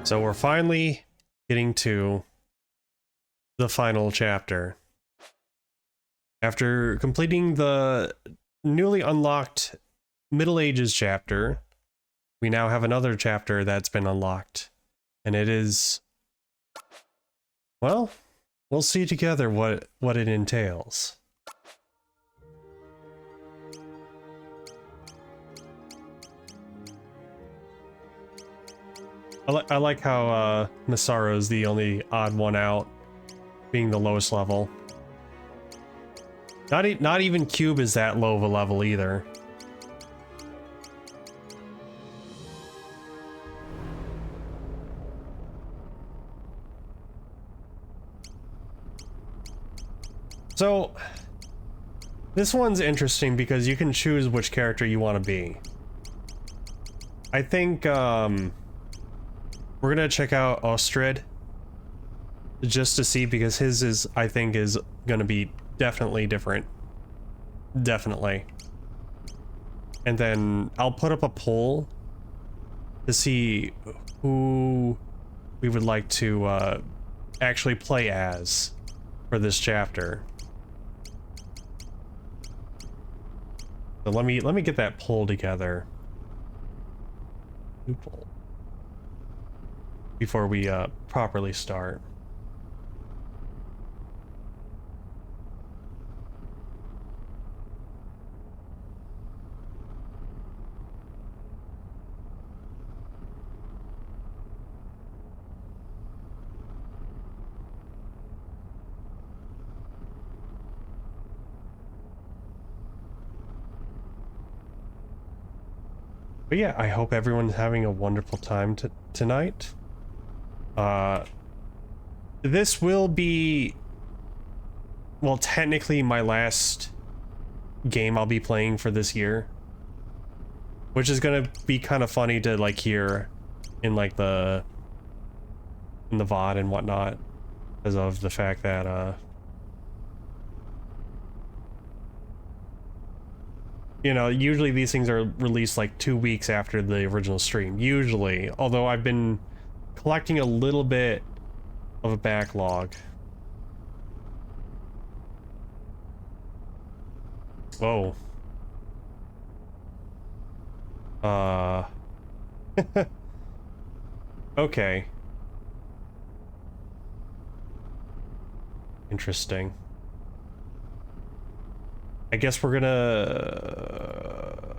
So we're finally getting to the final chapter. After completing the newly unlocked Middle Ages chapter, we now have another chapter that's been unlocked. And it is... well, we'll see together what it entails. I like how Masaru's the only odd one out, being the lowest level. Not even Cube is that low of a level either. So, this one's interesting because you can choose which character you want to be. I think, we're gonna check out Ostrid just to see, because his is, I think, is gonna be definitely different. Definitely. And then I'll put up a poll to see who we would like to actually play as for this chapter. So let me get that poll together. New poll. Before we properly start. But yeah, I hope everyone's having a wonderful time tonight. This will be, well, technically my last game I'll be playing for this year, which is gonna be kind of funny to like hear in like in the VOD and whatnot, because of the fact that you know, usually these things are released like 2 weeks after the original stream, usually, although I've been collecting a little bit of a backlog. Whoa. Okay. Interesting. I guess we're gonna...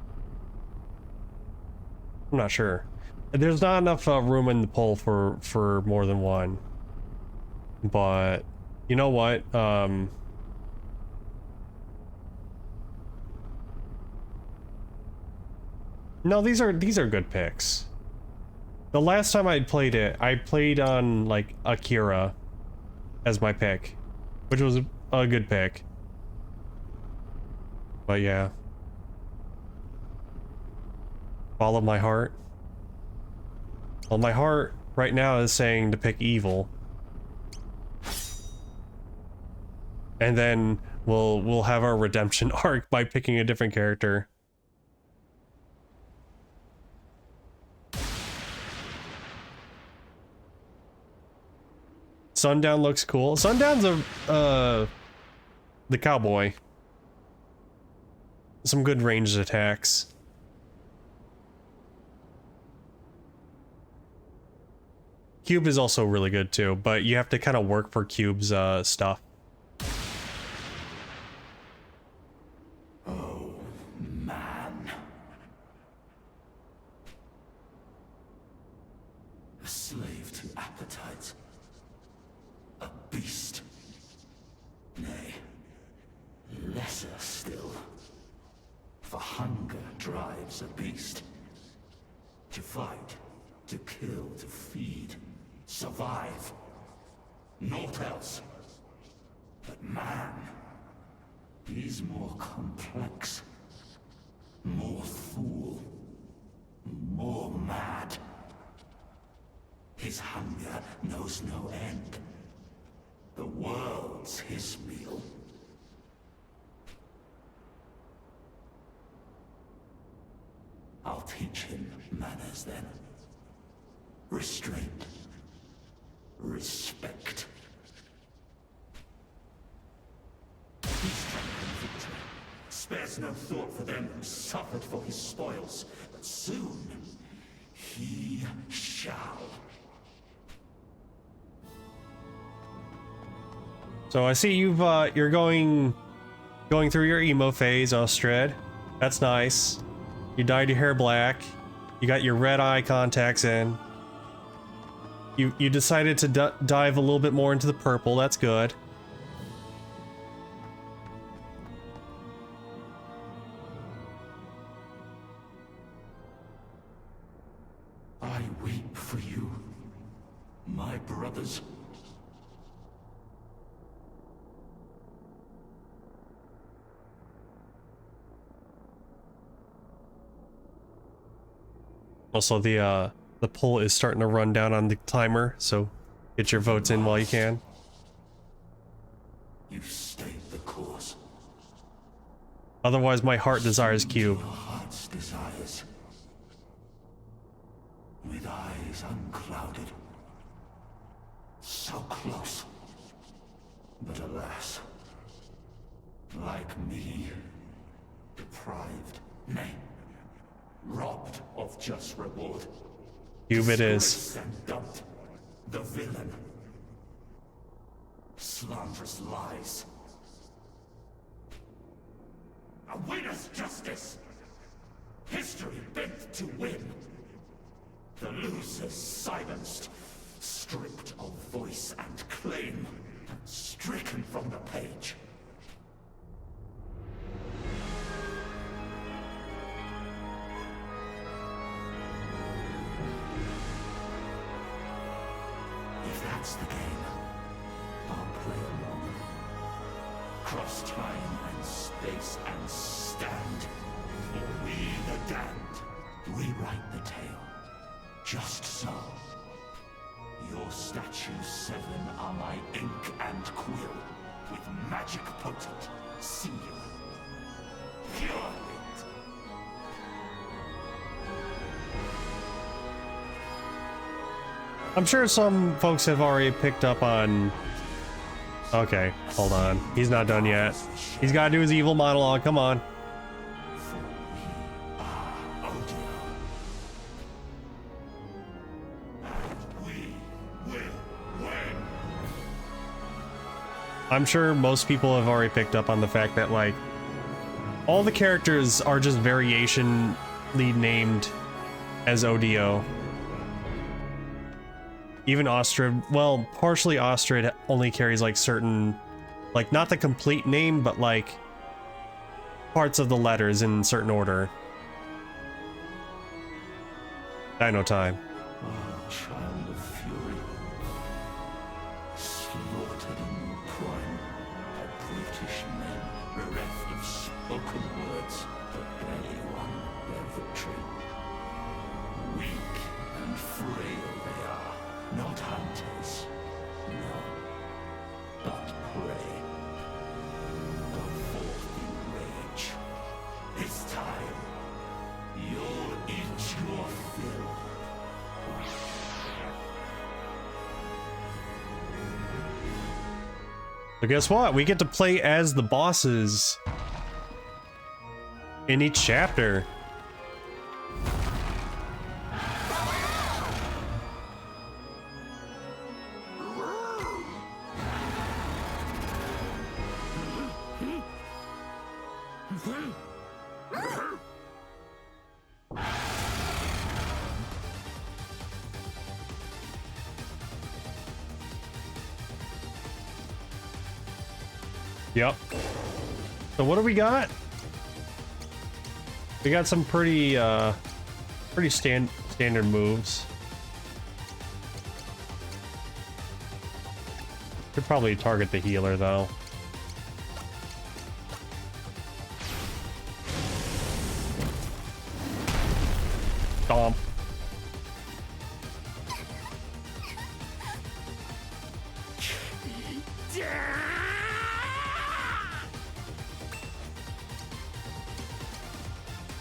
I'm not sure. There's not enough room in the poll for more than one. But you know what? No, these are good picks. The last time I played it, I played on like Akira as my pick, which was a good pick. But yeah. Follow my heart. Well, my heart right now is saying to pick evil. And then we'll have our redemption arc by picking a different character. Sundown looks cool. Sundown's the cowboy. Some good ranged attacks. Cube is also really good too, but you have to kind of work for Cube's stuff. Oh, man. A slave to appetite. A beast. Nay, lesser still. For hunger drives a beast. To fight, to kill, to feed. Survive. Naught else. But man, he's more complex. More fool. More mad. His hunger knows no end. The world's his meal. I'll teach him manners then. Restraint. respect. His triumphant victory spares no thought for them who suffered for his spoils, but soon he shall. So I see you're going through your emo phase, Ostred. That's nice. You dyed your hair black. You got your red eye contacts in. You decided to dive a little bit more into the purple. That's good. I weep for you, my brothers. Also, the poll is starting to run down on the timer, so get your votes in while you can. You stayed the course. Otherwise, my heart desires cube. Your heart's desires. With eyes unclouded. So close. But alas, like me, deprived, nay, robbed of just reward. Cube it is. Disgraced and dumped, the villain. Slanderous lies. A winner's justice. History bent to win. The losers silenced, stripped of voice and claim, stricken from the page. If that's the game, I'll play along. Cross time and space and stand. For we the damned rewrite the tale. Just so. Your statues 7 are my ink and quill, with magic potent, singular, pure wit. I'm sure some folks have already picked up on... Okay, hold on. He's not done yet. He's got to do his evil monologue. Come on. I'm sure most people have already picked up on the fact that, like, all the characters are just variationally named as ODO. Even Ostrid, well, partially Ostrid only carries, like, certain, like, not the complete name, but, like, parts of the letters in certain order. Dino time. Oh, child of fury, slaughtered in your prime by brutish men, bereft of spoken words, but barely won their victory. Weak and frail they are, not hunters, no, but prey. Go forth in rage. This time, you'll eat your fill. So guess what? We get to play as the bosses in each chapter. Yep. So what do we got? We got some pretty standard moves. Could probably target the healer though. Stomp.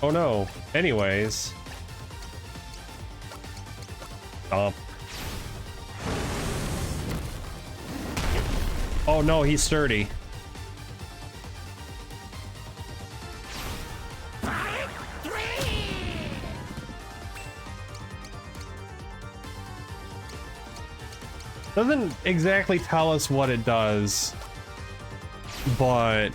Oh no. Anyways. Oh no, he's sturdy. Doesn't exactly tell us what it does, but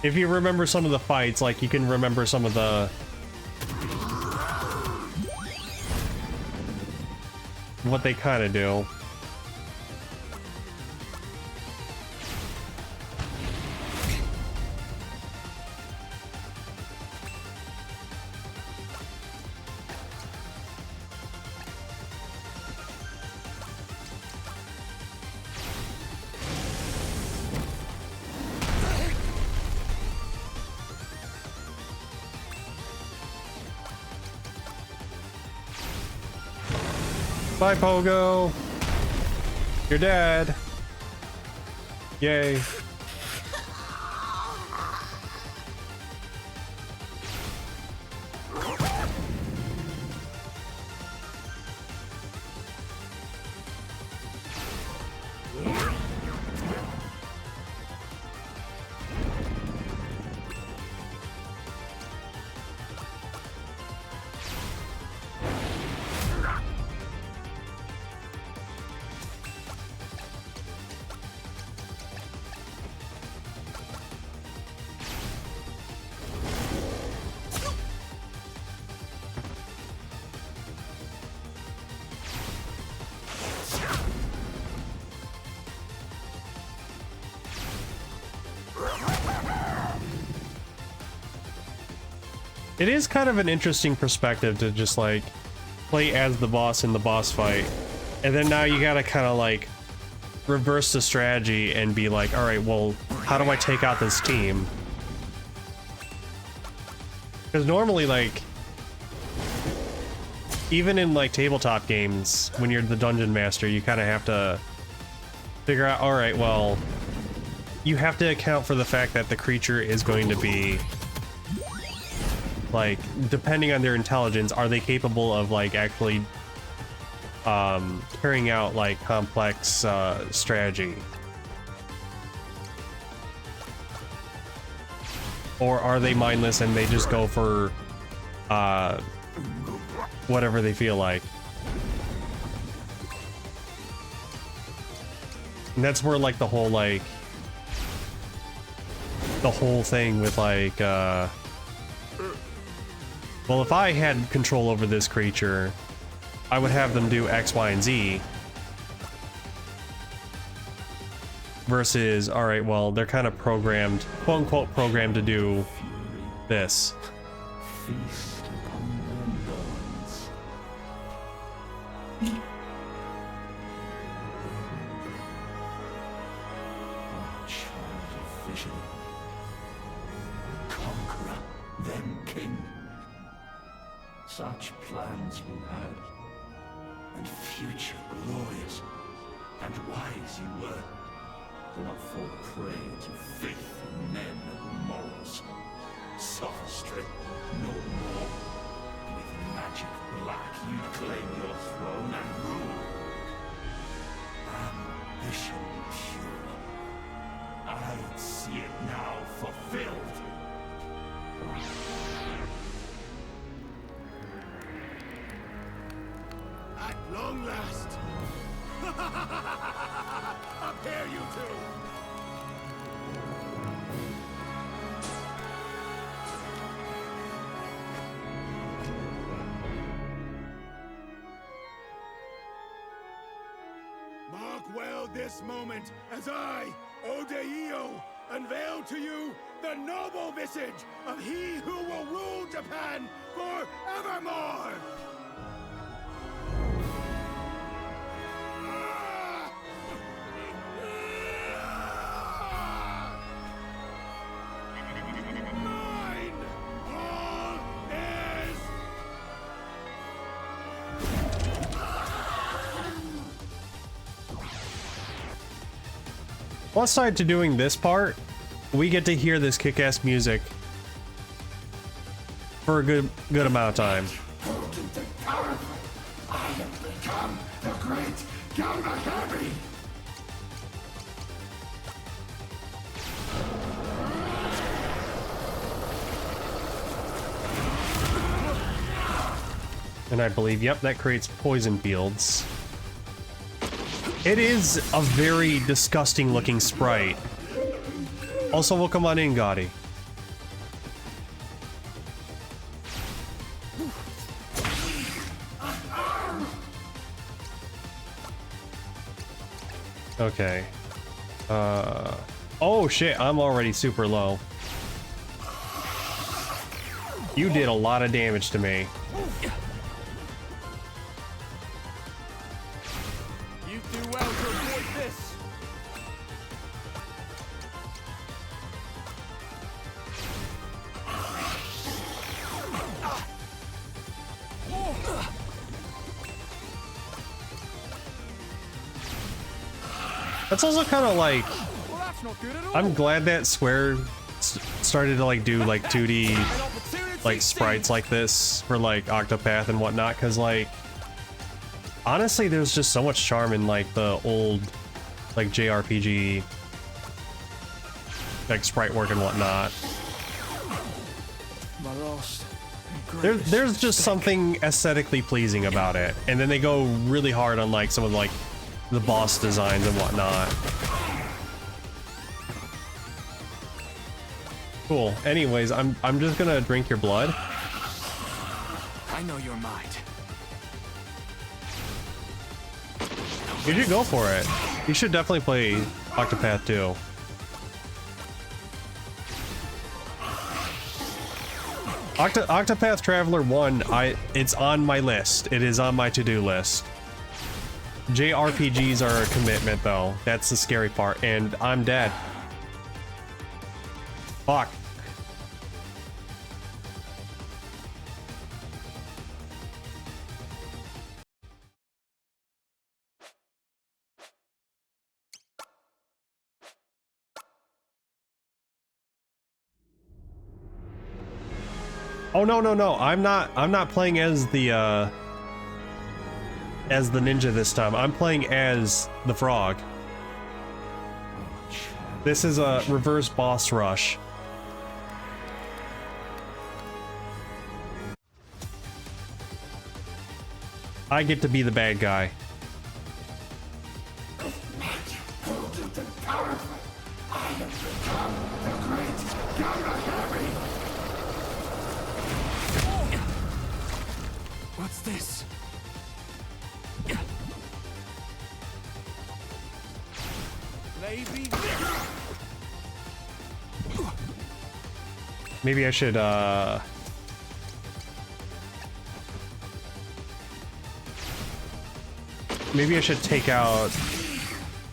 if you remember some of the fights, like you can remember some of the what they kind of do. Bye, Pogo. You're dead. Yay. It is kind of an interesting perspective to just like play as the boss in the boss fight, and then now you gotta kind of like reverse the strategy and be like, all right, well, how do I take out this team? Because normally, like, even in like tabletop games, when you're the dungeon master, you kind of have to figure out, all right, well, you have to account for the fact that the creature is going to be, like, depending on their intelligence, are they capable of like actually carrying out like complex strategy, or are they mindless and they just go for whatever they feel like? And that's where like the whole thing with like well, if I had control over this creature, I would have them do X, Y, and Z. Versus, alright, well, they're kind of programmed, quote unquote, programmed to do this. Feast upon their bones. Oh, child of vision. Conqueror, then king. Such plans you had, and future glorious, and wise you were. Do not fall prey to faith in men and morals. Sophistry, no more. With magic black, you'd claim your throne and rule. Ambition pure. I'd see it now fulfilled. At long last! Up here, you two! Mark well this moment as I, Odeio, unveil to you the noble visage of he who will rule Japan forevermore! Mine! All is... Plus side to doing this part, we get to hear this kick-ass music for a good amount of time. Potent and powerful, I have become the great And I believe, yep, that creates poison fields. It is a very disgusting looking sprite. Also, welcome on in, Gotti. Okay. Oh shit, I'm already super low. You did a lot of damage to me. You do well to avoid this. That's also kind of like, Well, that's not good at all. I'm glad that Square started to like do like 2D like sprites like this for like Octopath and whatnot, because like honestly there's just so much charm in like the old like JRPG like sprite work and whatnot. My last. There's just something aesthetically pleasing about it, and then they go really hard on like some of like the boss designs and whatnot. Cool. Anyways, I'm just gonna drink your blood. I know your mind. You should go for it. You should definitely play Octopath 2. Octopath Traveler 1, it's on my list. It is on my to-do list. JRPGs are a commitment though. That's the scary part. And I'm dead. Fuck. Oh no no no! I'm not playing as the ninja this time. I'm playing as the frog. This is a reverse boss rush. I get to be the bad guy. What's this? Maybe. Maybe I should maybe I should take out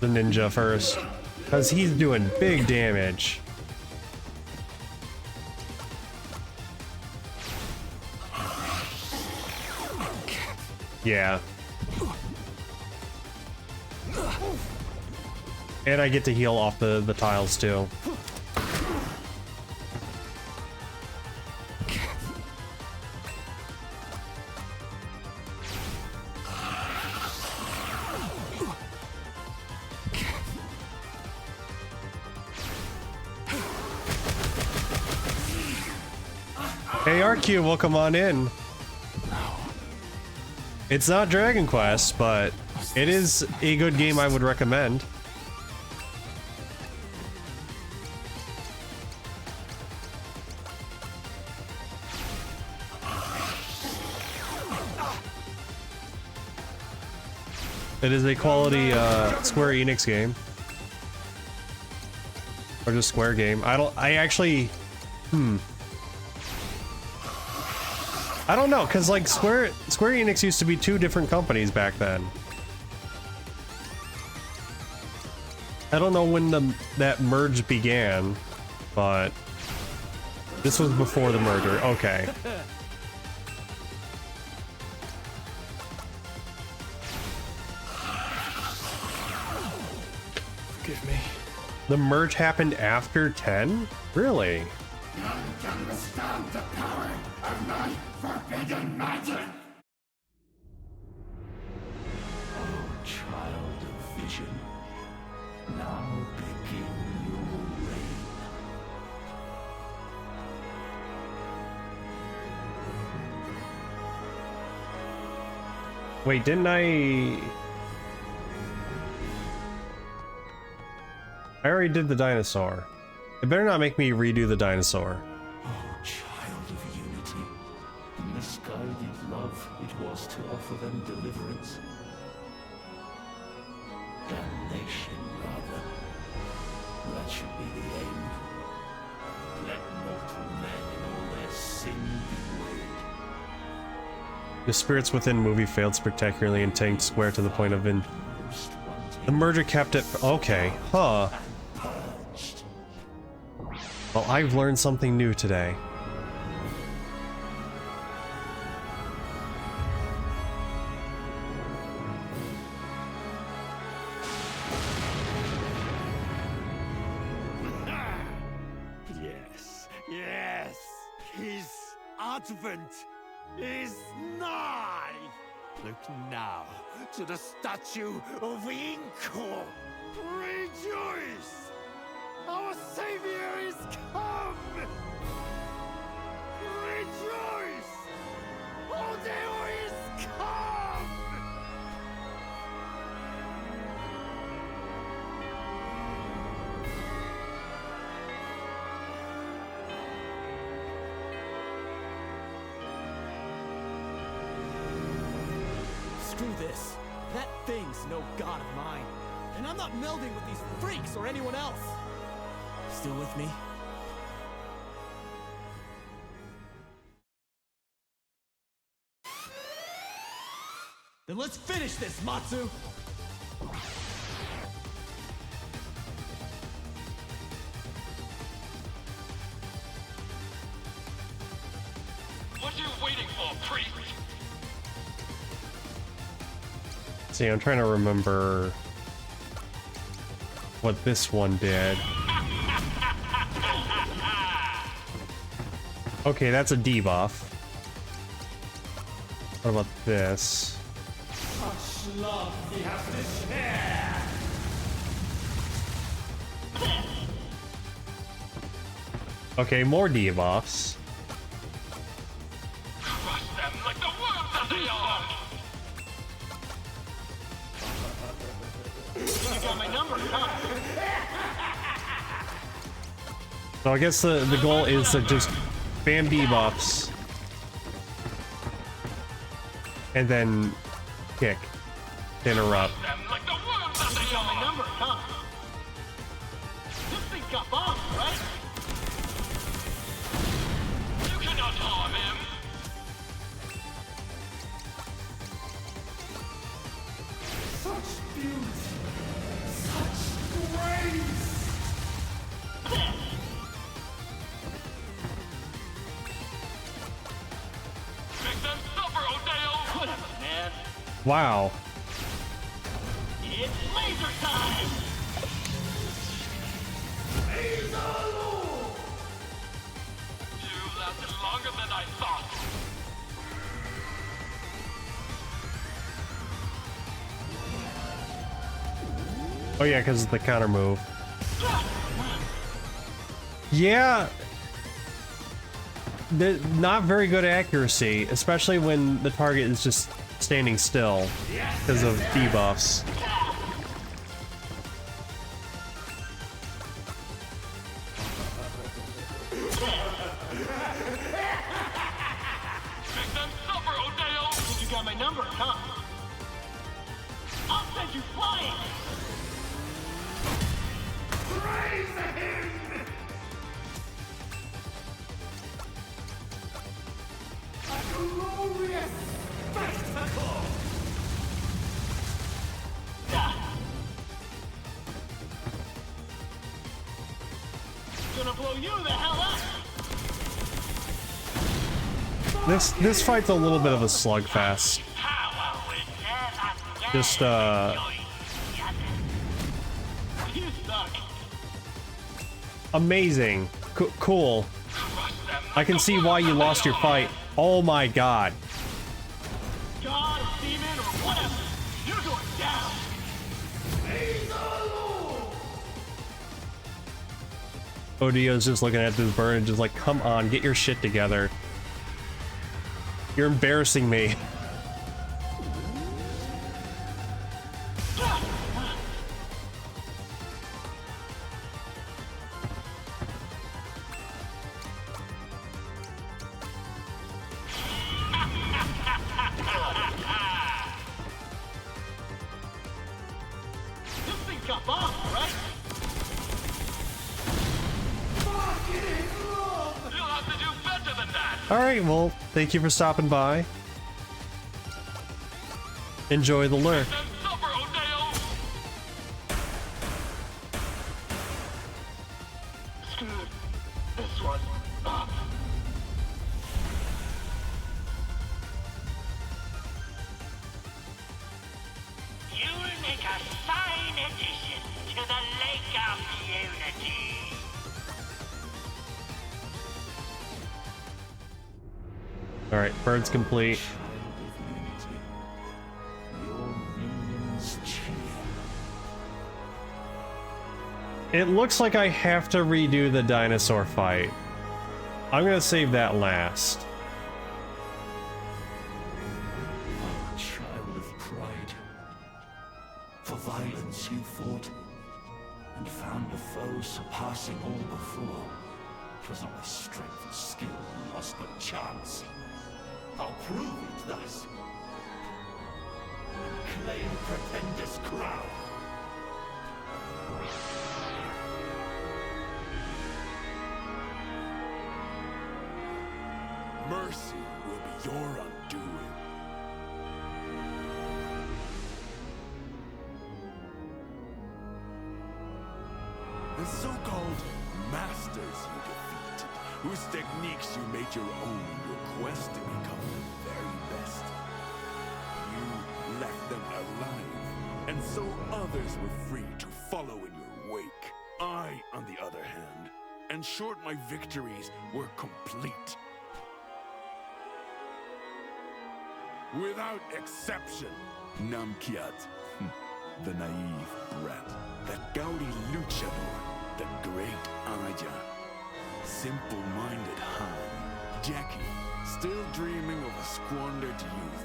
the ninja first, because he's doing big damage. Yeah. And I get to heal off the tiles too. Hey RQ, welcome on in. It's not Dragon Quest, but it is a good game I would recommend. It is a quality Square Enix game. Or just Square game. I actually I don't know, cause like Square Enix used to be two different companies back then. I don't know when that merge began, but this was before the merger. Okay. Forgive me. The merge happened after 10? Really? None can withstand the power of my forbidden magic. Oh, child. Wait, didn't I already did the dinosaur. It better not make me redo the dinosaur. Oh, child of unity. Misguided love it was to offer them deliverance. Damnation, rather. That should be the aim. Let mortal men in all their sin be weighed. The spirits within movie failed spectacularly in taking Square to the point of the merger kept it. Okay, huh. Well, I've learned something new today. Yes, yes, his advent is nigh. Look now to the statue of Inko. Rejoice! Our savior is come! Rejoice! Odeo is come! Screw this. That thing's no god of mine. And I'm not melding with these freaks or anyone else. Still with me? Then let's finish this, Matsu! What are you waiting for, priest? See, I'm trying to remember what this one did. Okay, that's a debuff. What about this? Such love he has to share! Okay, more debuffs. Crush them like the worms that they are! You got my number, huh? So I guess the goal is to just spam debuffs and then kick to interrupt. Them like the worms that they are! My number, huh? This thing got bombs, right? You cannot harm him! Such beauty! Such grace! Make them suffer, Odeo! Whatever, man. Wow. It's laser time! You lasted longer than I thought. Oh yeah, because of the counter move. Yeah. Not very good accuracy, especially when the target is just standing still because of debuffs. Make them suffer, Odeo! You got my number, huh? I'll send you flying! Praise him! A glorious spectacle! Gonna blow you the hell up! This fight's a little bit of a slugfest. Just You suck. amazing. Cool. I can see why you lost your fight. Oh my god. God, demon, or whatever. You're going down. Odeo's just looking at this bird and just like, come on, get your shit together. You're embarrassing me. Alright, well, thank you for stopping by. Enjoy the lure. Screw this one up. You will make a fine addition to the Lake community. Alright, bird's complete. Your minions cheer. It looks like I have to redo the dinosaur fight. I'm gonna save that last. Oh, child of pride. For violence you fought, and found a foe surpassing all before. 'Twas not my strength and skill you lost, but chance. I'll prove it thus. And claim Pretender's crown. Mercy will be your undoing. The so-called masters you defeated, whose techniques you made your own in your quest to become the very best. You left them alive, and so others were free to follow in your wake. I, on the other hand, ensured my victories were complete. Without exception. Namkiat, the naive brat, the gaudy luchador, the great Aja, simple-minded Han, Jackie, still dreaming of a squandered youth,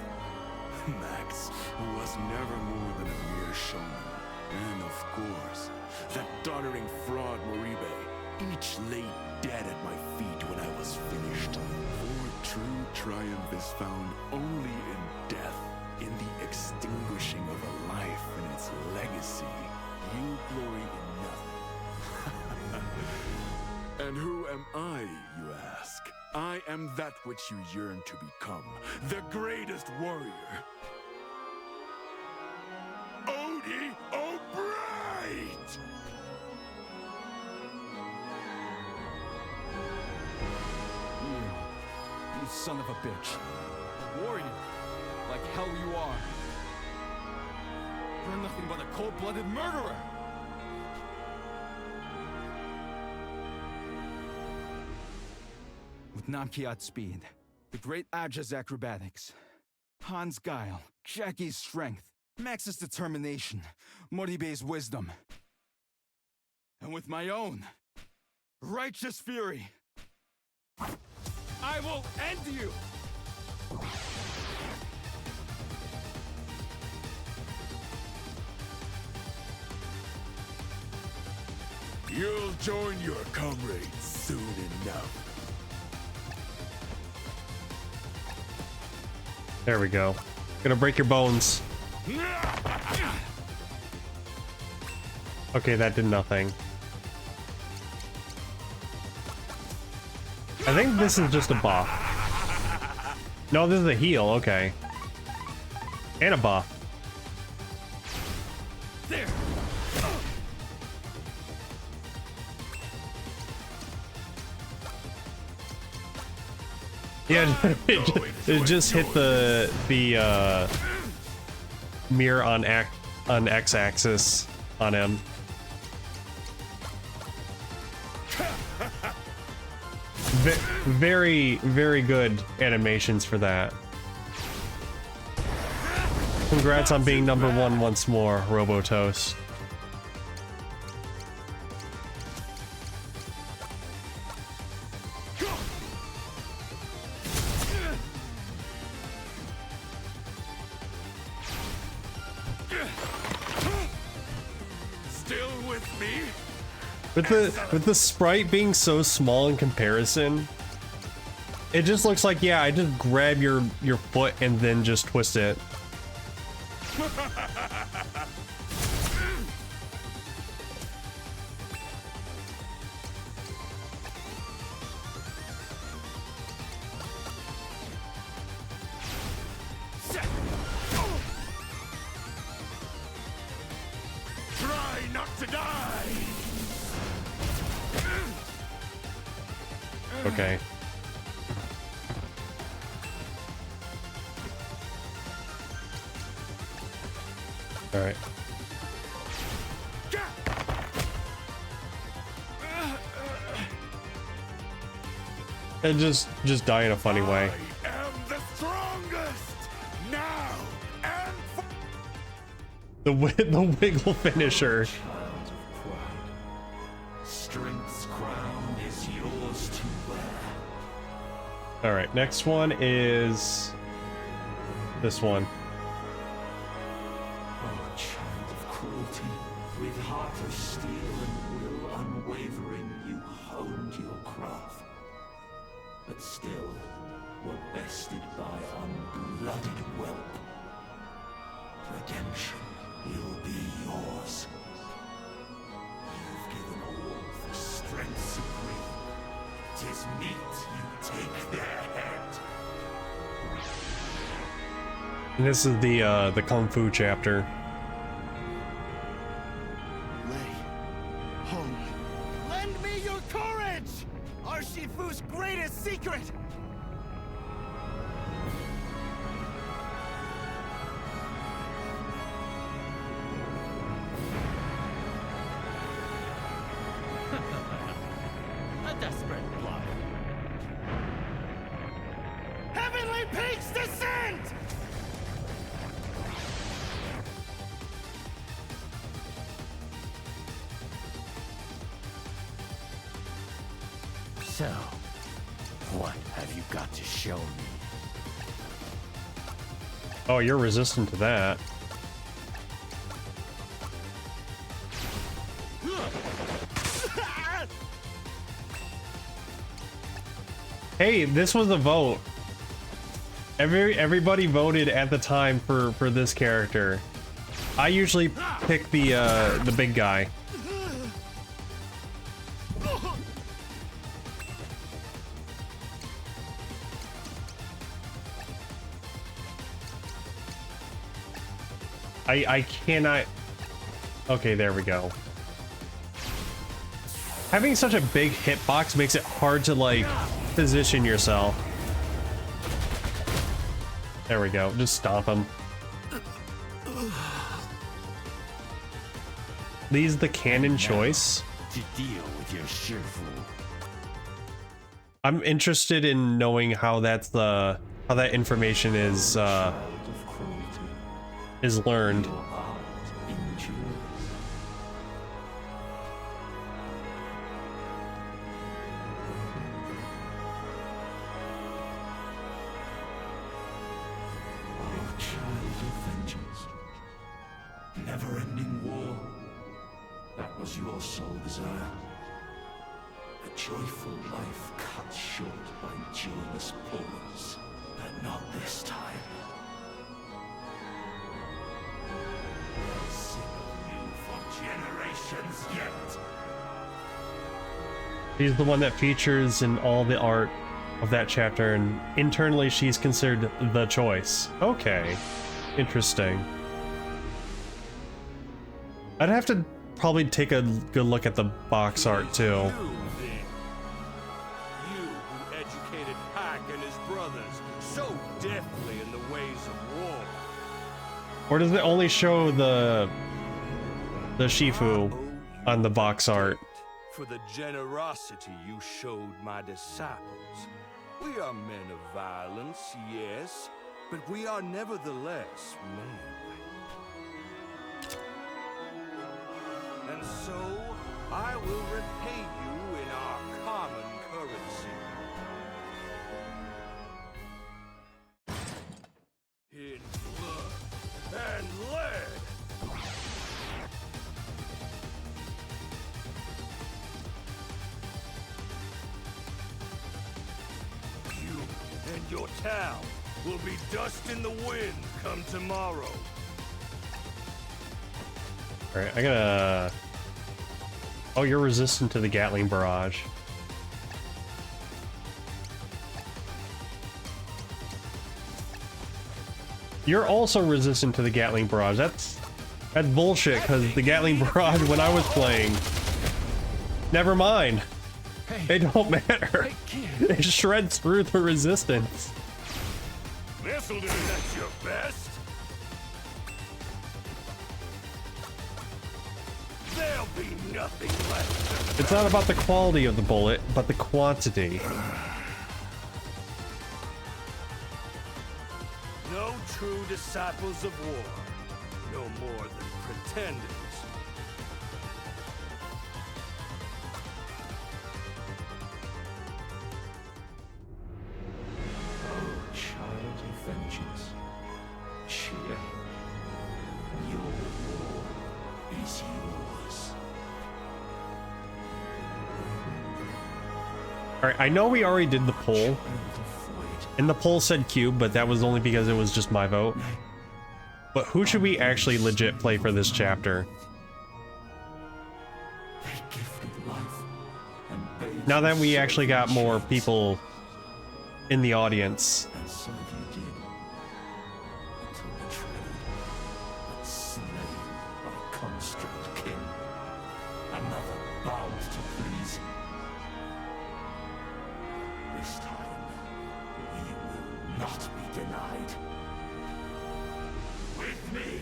Max, who was never more than a mere showman, and of course, that doddering fraud Moribe, each lay dead at my feet when I was finished. For true triumph is found only in death, in the extinguishing of a life and its legacy. You glory in nothing. And who am I, you ask? I am that which you yearn to become, the greatest warrior. Odie O'Bright! You son of a bitch. A warrior. Like hell you are. You're nothing but a cold-blooded murderer! With Namkiat's speed, the great Aja's acrobatics, Han's guile, Jackie's strength, Max's determination, Moribe's wisdom, and with my own righteous fury, I will end you! You'll join your comrades soon enough. There we go. Gonna break your bones. Okay, that did nothing. I think this is just a buff. No, this is a heal, okay. And a buff. There! Yeah, it just hit the mirror on X-axis on him. Very, very good animations for that. Congrats on being #1 once more, Robotoast. Still with me? With the sprite being so small in comparison, it just looks like, yeah, I just grab your foot and then just twist it. to die! Okay. All right. And just die in a funny way. I am the strongest now and The wiggle finisher. Child of pride. Strength's crown is yours to wear. All right, next one is this one. Oh, child of cruelty, with heart of steel and will unwavering, you honed your craft. But still, were bested by unblooded whelp. Redemption will be yours. You've given all for strength supreme. 'Tis meet you take their head. And this is the Kung Fu chapter. Lay, home. Lend me your courage! Arshifu's greatest secret! A desperate bluff. Heavenly Peaks descend! So, what have you got to show me? Oh, you're resistant to that. Hey, this was a vote. Everybody voted at the time for this character. I usually pick the big guy. I cannot. Okay, there we go. Having such a big hitbox makes it hard to like position yourself. There we go. Just stomp him. These the canon choice. To deal with your Shifu. I'm interested in knowing how that's how that information is Child of cruelty, is learned. your art endures. Oh, child of vengeance. Never-ending war. That was your sole desire. A joyful life cut short by dureless pulls. But not this time. They'll sing of you for generations yet. She's the one that features in all the art of that chapter, and internally she's considered the choice. Okay, interesting. I'd have to probably take a good look at the box art too. You, then. You who educated Pac and his brothers so deftly in the ways of war. Or does it only show the Shifu on the box art? For the generosity you showed my disciples. We are men of violence, yes, but we are nevertheless men. And so, I will repay you in our common currency. In blood and lead! You and your town will be dust in the wind come tomorrow. Alright, I gotta... Oh, you're resistant to the Gatling barrage. You're also resistant to the Gatling barrage. That's bullshit, because the Gatling Barrage when I was playing... Never mind. It don't matter. It shreds through the resistance. This'll do. That's your best. There'll be nothing left. It's not about the quality of the bullet, but the quantity. No true disciples of war. No more than pretenders. Oh, child of vengeance. Cheer. Your war is yours. Alright, I know we already did the poll. And the poll said cube, but that was only because it was just my vote. But who should we actually legit play for this chapter? Now that we actually got more people in the audience. And some of you did. Until betrayed. And slain by a construct king. Another bound to please. This time, we will not be denied. With me.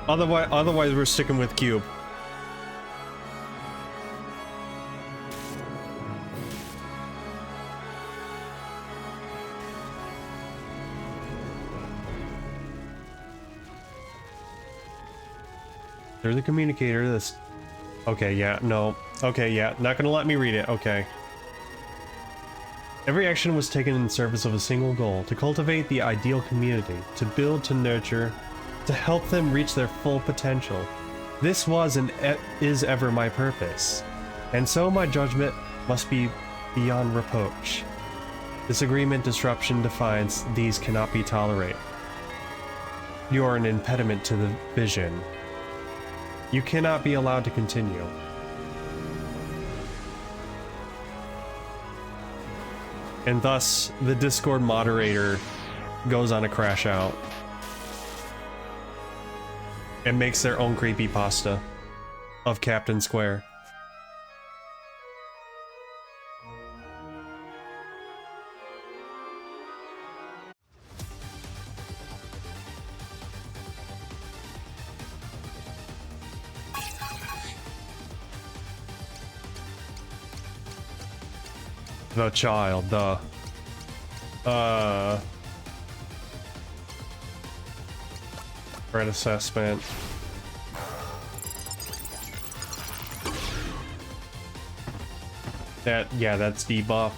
Otherwise we're sticking with cube. There's a communicator that's... Okay, yeah, no. Okay, yeah, not gonna let me read it, okay. Every action was taken in service of a single goal, to cultivate the ideal community, to build, to nurture, to help them reach their full potential. This was and is ever my purpose, and so my judgment must be beyond reproach. Disagreement, disruption, defiance, these cannot be tolerated. You are an impediment to the vision. You cannot be allowed to continue. And thus, the Discord moderator goes on a crash out and makes their own creepypasta of Captain Square. The child, threat assessment. Yeah, that's debuff.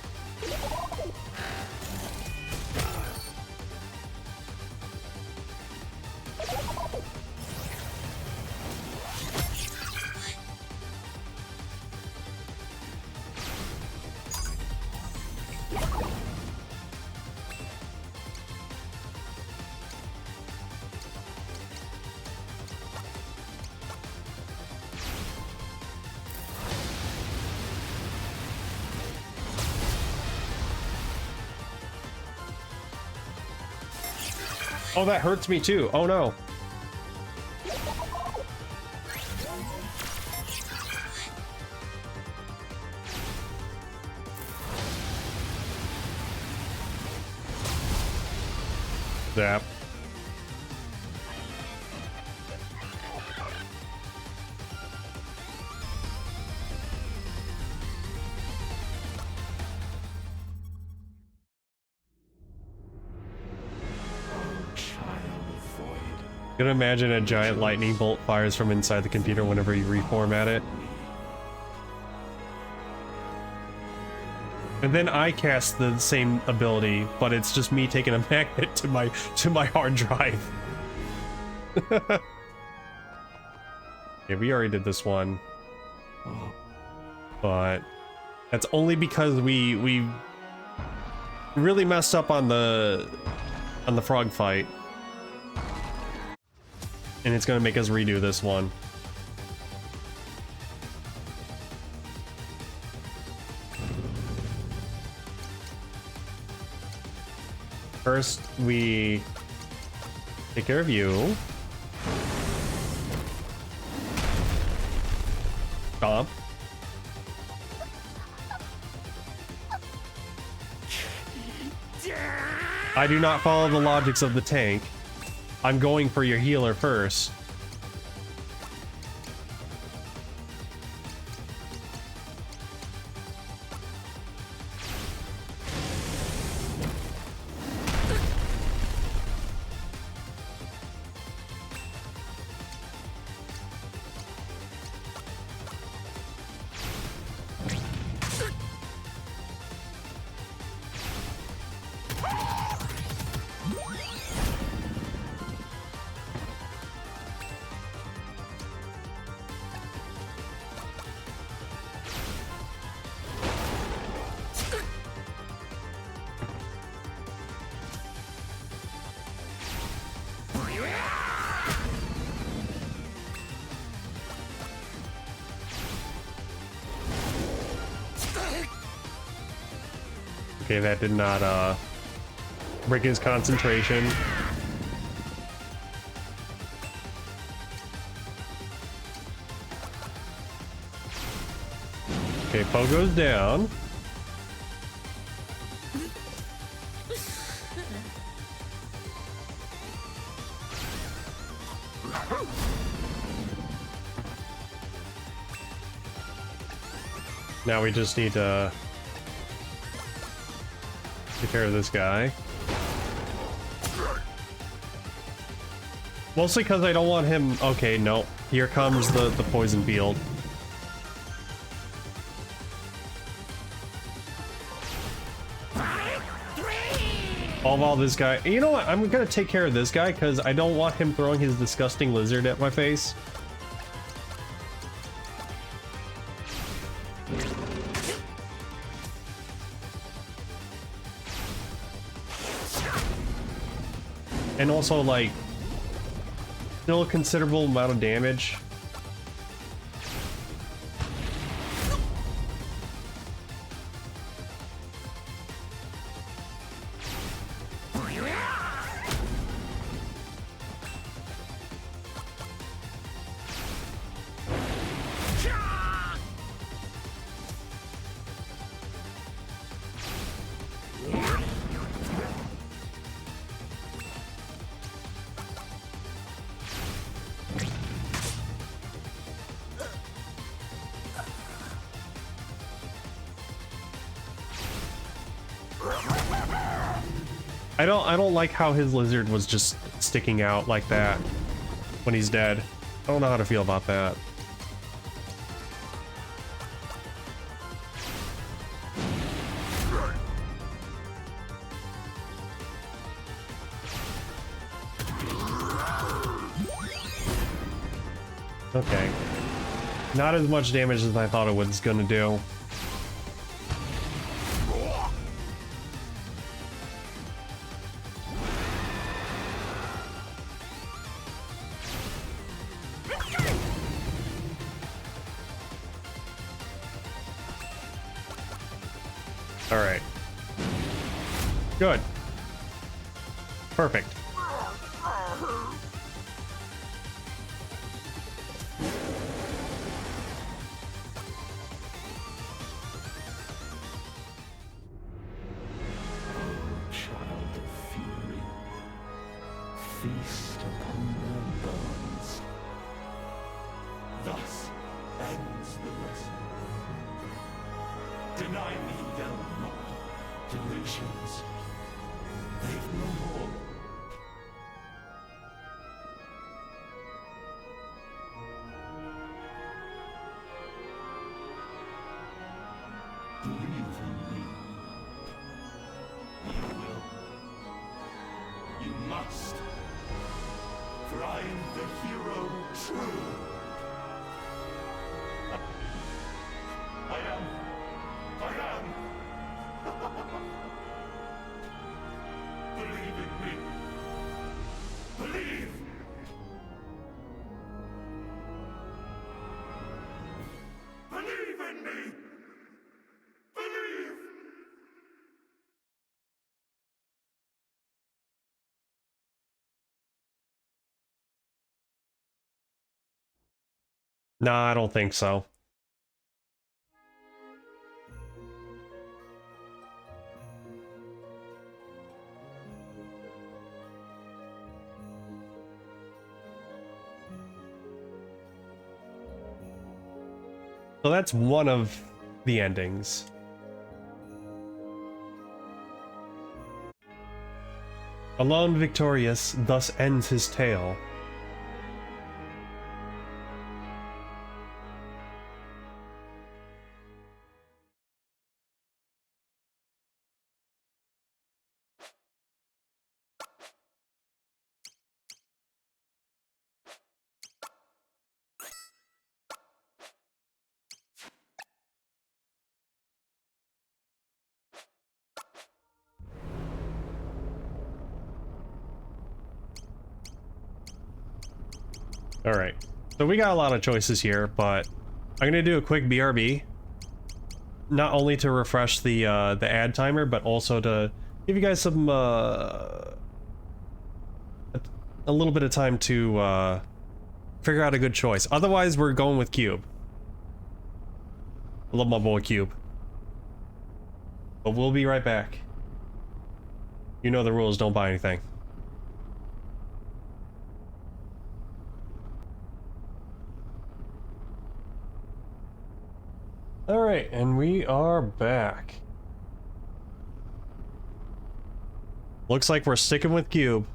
Oh, that hurts me too. Oh no. Zap. You can imagine a giant lightning bolt fires from inside the computer whenever you reformat it. And then I cast the same ability, but it's just me taking a magnet to my hard drive. Yeah, we already did this one. But that's only because we really messed up on the frog fight. And it's gonna make us redo this one. First, we Take care of you. Stomp. I do not follow the logics of the tank. I'm going for your healer first. Okay, that did not break his concentration. Okay, Poe goes down. Now we just need to take care of this guy. Mostly because I don't want him... Okay, no. Here comes the poison field. All this guy... You know what? I'm gonna take care of this guy because I don't want him throwing his disgusting lizard at my face. And also, like, still a considerable amount of damage. I don't like how his lizard was just sticking out like that when he's dead. I don't know how to feel about that. Okay. Not as much damage as I thought it was gonna do. Alright. Good. Perfect. Child of fury, feast upon their bones. Thus ends the lesson. Deny me they'll not. Delusions, they've no more. Believe in me. You will. You must. For I am the hero true. I am. Believe in me. Believe. Believe in me. Believe. Nah, I don't think so. So that's one of the endings. Alone victorious, thus ends his tale. Alright, so we got a lot of choices here, but I'm gonna do a quick BRB. Not only to refresh the ad timer, but also to give you guys some, a little bit of time to, figure out a good choice. Otherwise, we're going with Cube. I love my boy Cube. But we'll be right back. You know the rules, don't buy anything. Alright, and we are back. Looks like we're sticking with Cube.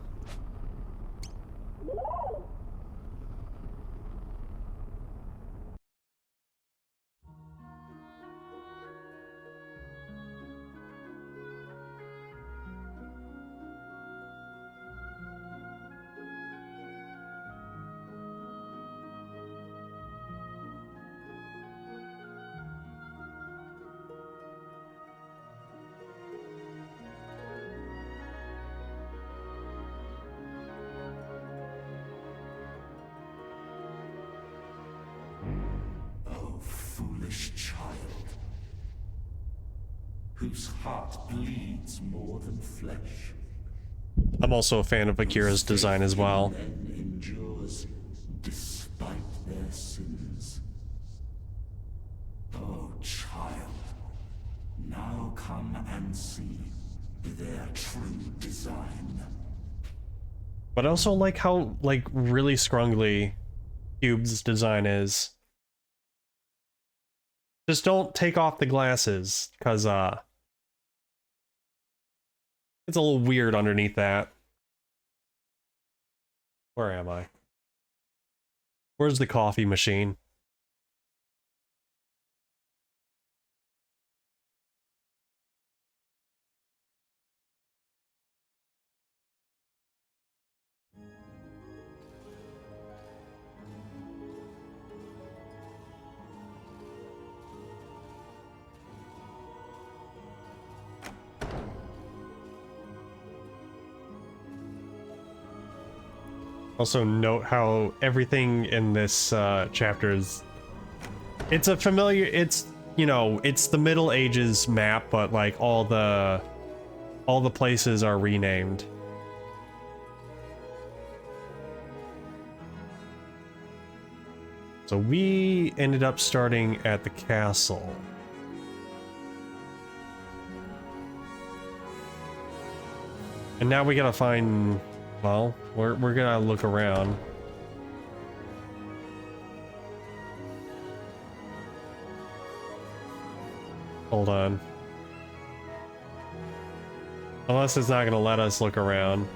Oh, foolish child, whose heart bleeds more than flesh. I'm also a fan of Akira's design as well. Then endures despite their sins. Oh, child, now come and see their true design. But I also like how, like, really scrungly Cube's design is. Just don't take off the glasses, cause, it's a little weird underneath that. Where am I? Where's the coffee machine? Also note how everything in this chapter is... It's a familiar... It's, you know, it's the Middle Ages map, but like all the places are renamed. So we ended up starting at the castle. And now we gotta find... Well, we're gonna look around. Hold on. Unless it's not gonna let us look around.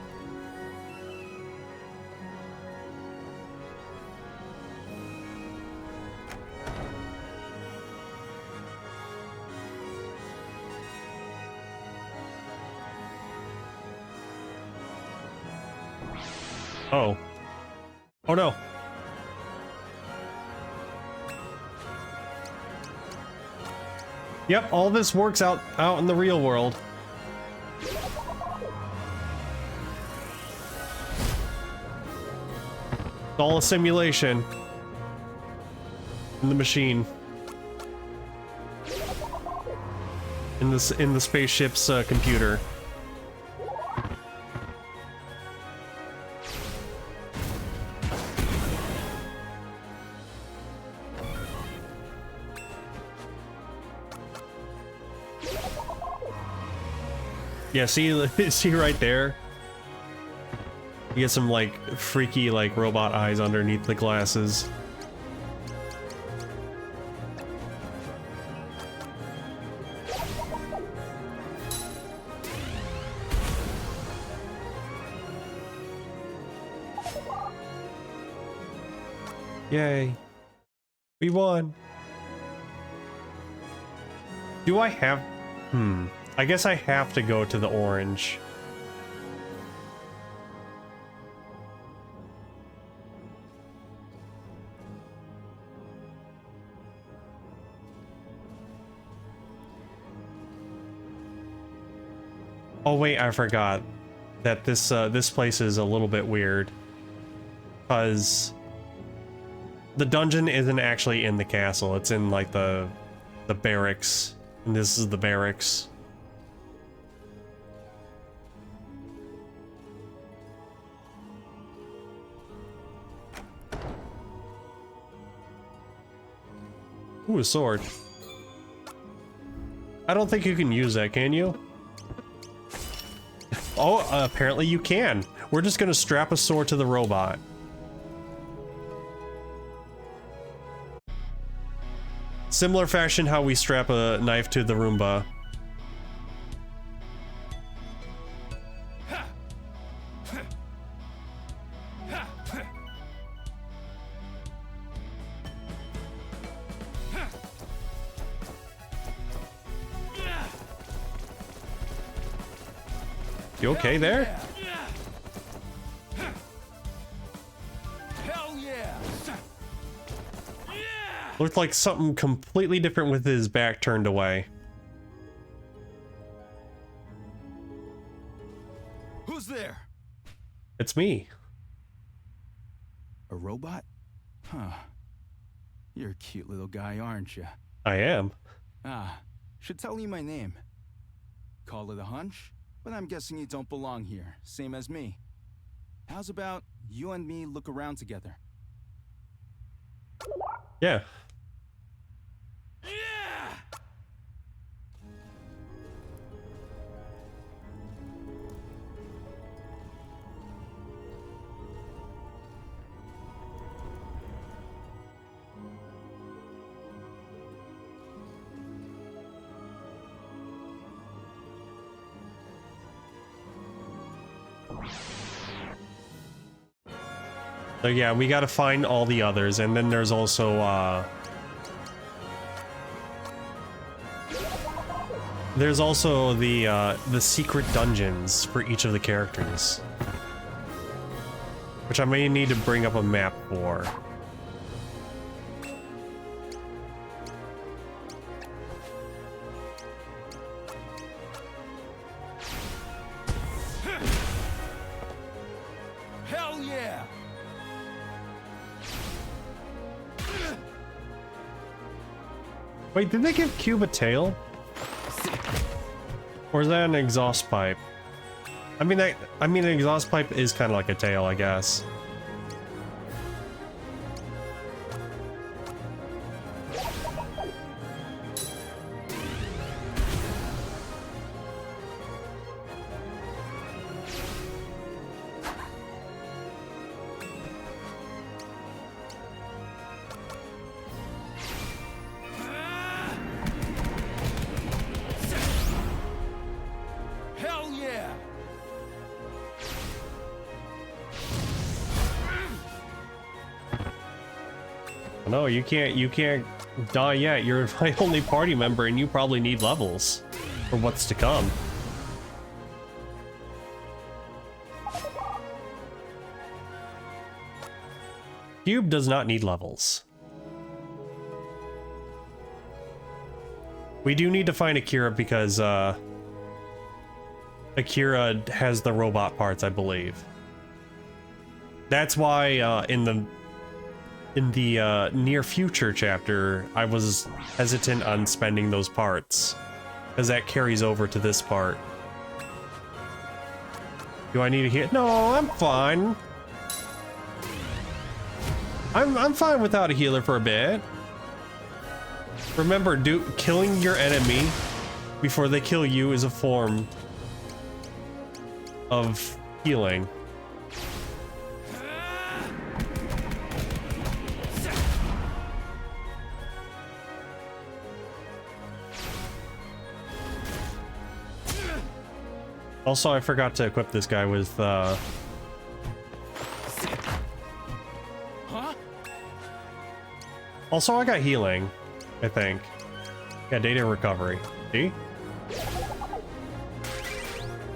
Oh. Oh no. Yep, all this works out in the real world. It's all a simulation in the machine. In the spaceship's computer. Yeah, see, see right there? You get some, like, freaky, like, robot eyes underneath the glasses. Yay. We won. Do I have... I guess I have to go to the orange. Oh wait, I forgot that this place is a little bit weird. Because the dungeon isn't actually in the castle, it's in like the barracks. And this is the barracks. Ooh, a sword. I don't think you can use that, can you? Oh, apparently you can. We're just gonna strap a sword to the robot. Similar fashion how we strap a knife to the Roomba. You okay there? Hell yeah! Looked like something completely different with his back turned away. Who's there? It's me. A robot? Huh. You're a cute little guy, aren't you? I am. Ah, should tell you my name. Call it a hunch? But I'm guessing you don't belong here, same as me. How's about you and me look around together? Yeah. Yeah! So yeah, we gotta find all the others, and then there's also the secret dungeons for each of the characters, which I may need to bring up a map for. Hell yeah! Wait, did they give Cube a tail? Or is that an exhaust pipe? I mean, an exhaust pipe is kind of like a tail, I guess. Hell yeah! No, you can't die yet. You're my only party member, and you probably need levels for what's to come. Cube does not need levels. We do need to find Akira because Akira has the robot parts, I believe. That's why in the near future chapter, I was hesitant on spending those parts, because that carries over to this part. Do I need a hit? No, I'm fine. I'm fine without a healer for a bit. Remember, killing your enemy before they kill you is a form of healing. Also, I forgot to equip this guy with, Huh? Also, I got healing, I think. Yeah, data recovery. See?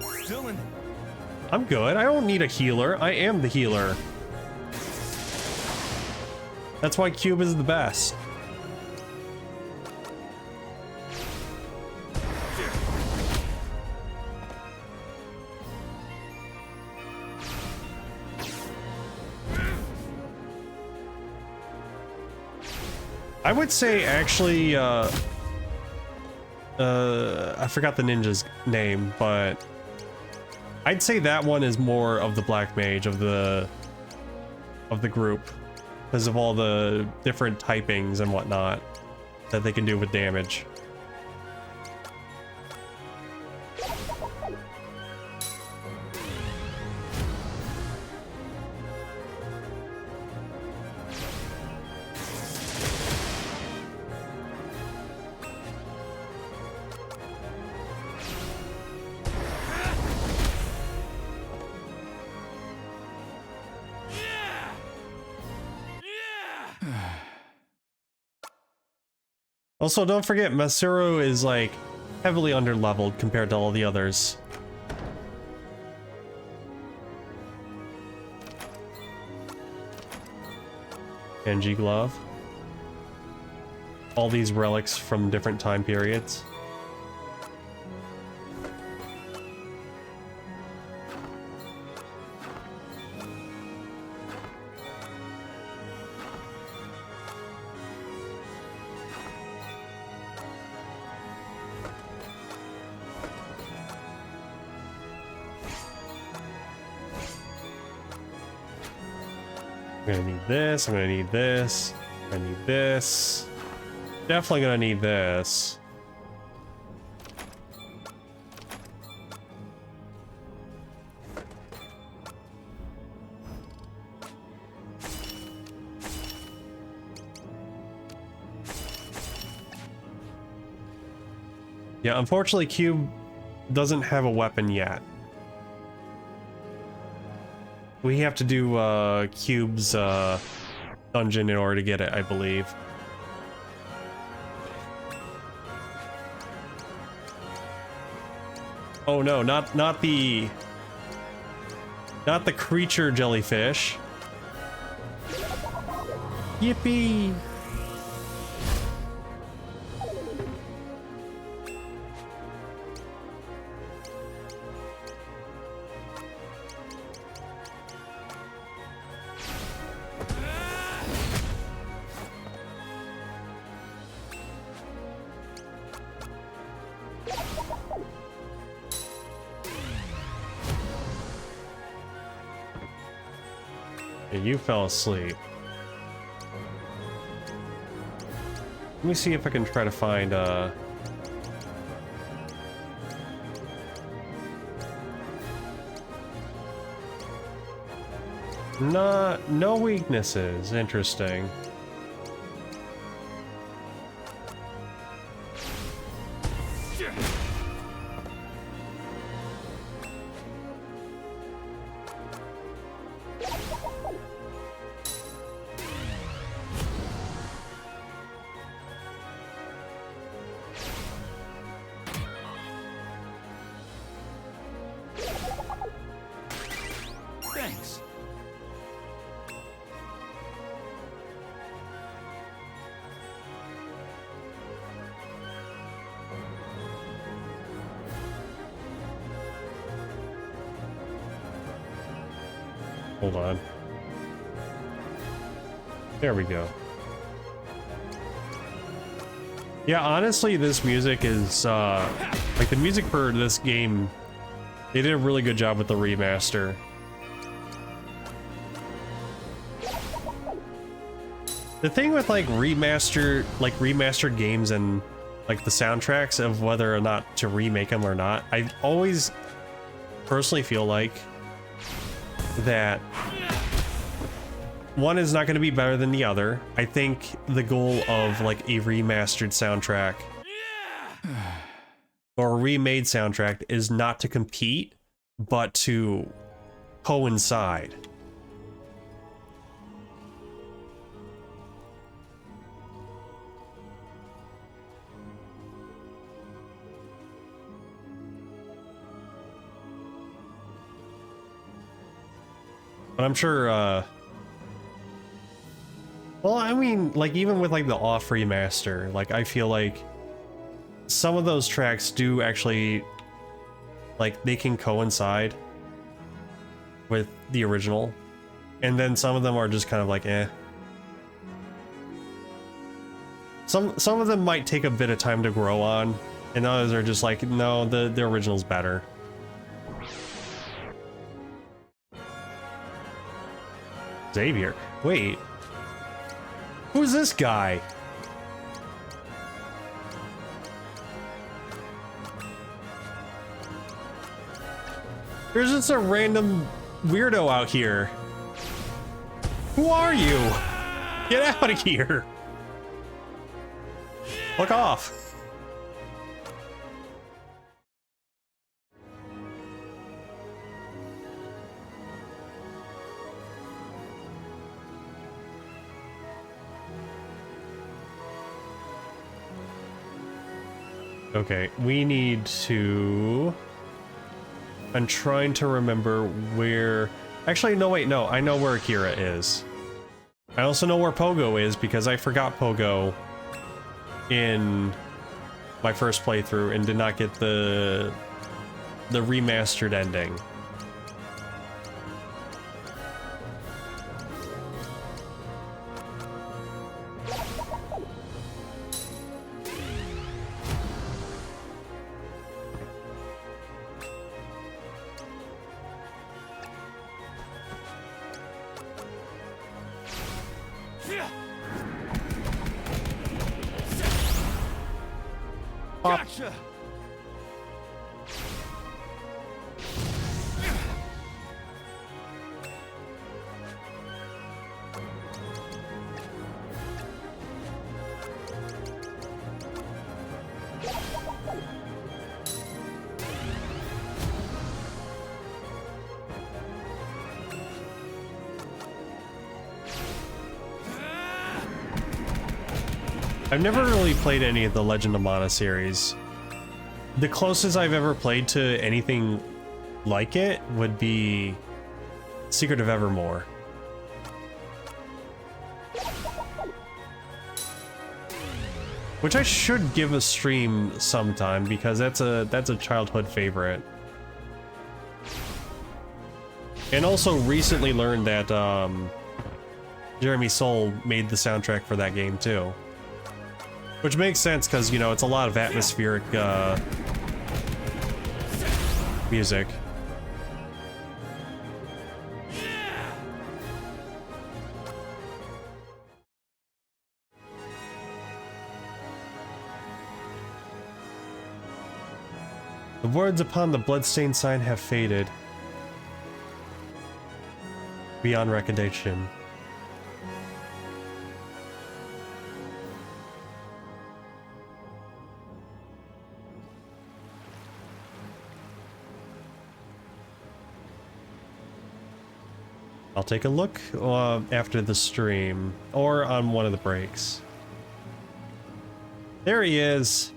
Dylan, I'm good. I don't need a healer. I am the healer. That's why Cube is the best. I would say actually, I forgot the ninja's name, but I'd say that one is more of the black mage of the group because of all the different typings and whatnot that they can do with damage. Also, don't forget, Masuro is like heavily underleveled compared to all the others. Genji glove. All these relics from different time periods. I'm gonna need this, I'm gonna need this, I'm gonna need this. Definitely gonna need this. Yeah, unfortunately, Cube doesn't have a weapon yet. We have to do Cube's dungeon in order to get it, I believe. Oh no, not the creature jellyfish. Yippee! You fell asleep. Let me see if I can try to find no weaknesses. Interesting. thanks. Hold on. There we go. Yeah, honestly, this music is, like, the music for this game, they did a really good job with the remaster. The thing with, like, remastered games and, like, the soundtracks of whether or not to remake them or not, personally feel like that one is not going to be better than the other. I think the goal of like a remastered soundtrack or a remade soundtrack is not to compete, but to coincide. But I'm sure, well, I mean, like, even with, like, the off remaster, like, I feel like some of those tracks do actually, like, they can coincide with the original. And then some of them are just kind of like, eh. Some of them might take a bit of time to grow on, and others are just like, no, the original's better. Xavier. Wait. Who's this guy? There's just a random weirdo out here. Who are you? Get out of here. Look off. Okay, we need to... I'm trying to remember where... Actually, no, wait, no. I know where Akira is. I also know where Pogo is because I forgot Pogo in my first playthrough and did not get the remastered ending. Gotcha! I've never really played any of the Legend of Mana series. The closest I've ever played to anything like it would be Secret of Evermore. Which I should give a stream sometime because that's a childhood favorite. And also recently learned that Jeremy Soule made the soundtrack for that game too. Which makes sense because, you know, it's a lot of atmospheric music. The words upon the bloodstained sign have faded beyond recognition. I'll take a look after the stream, or on one of the breaks. There he is!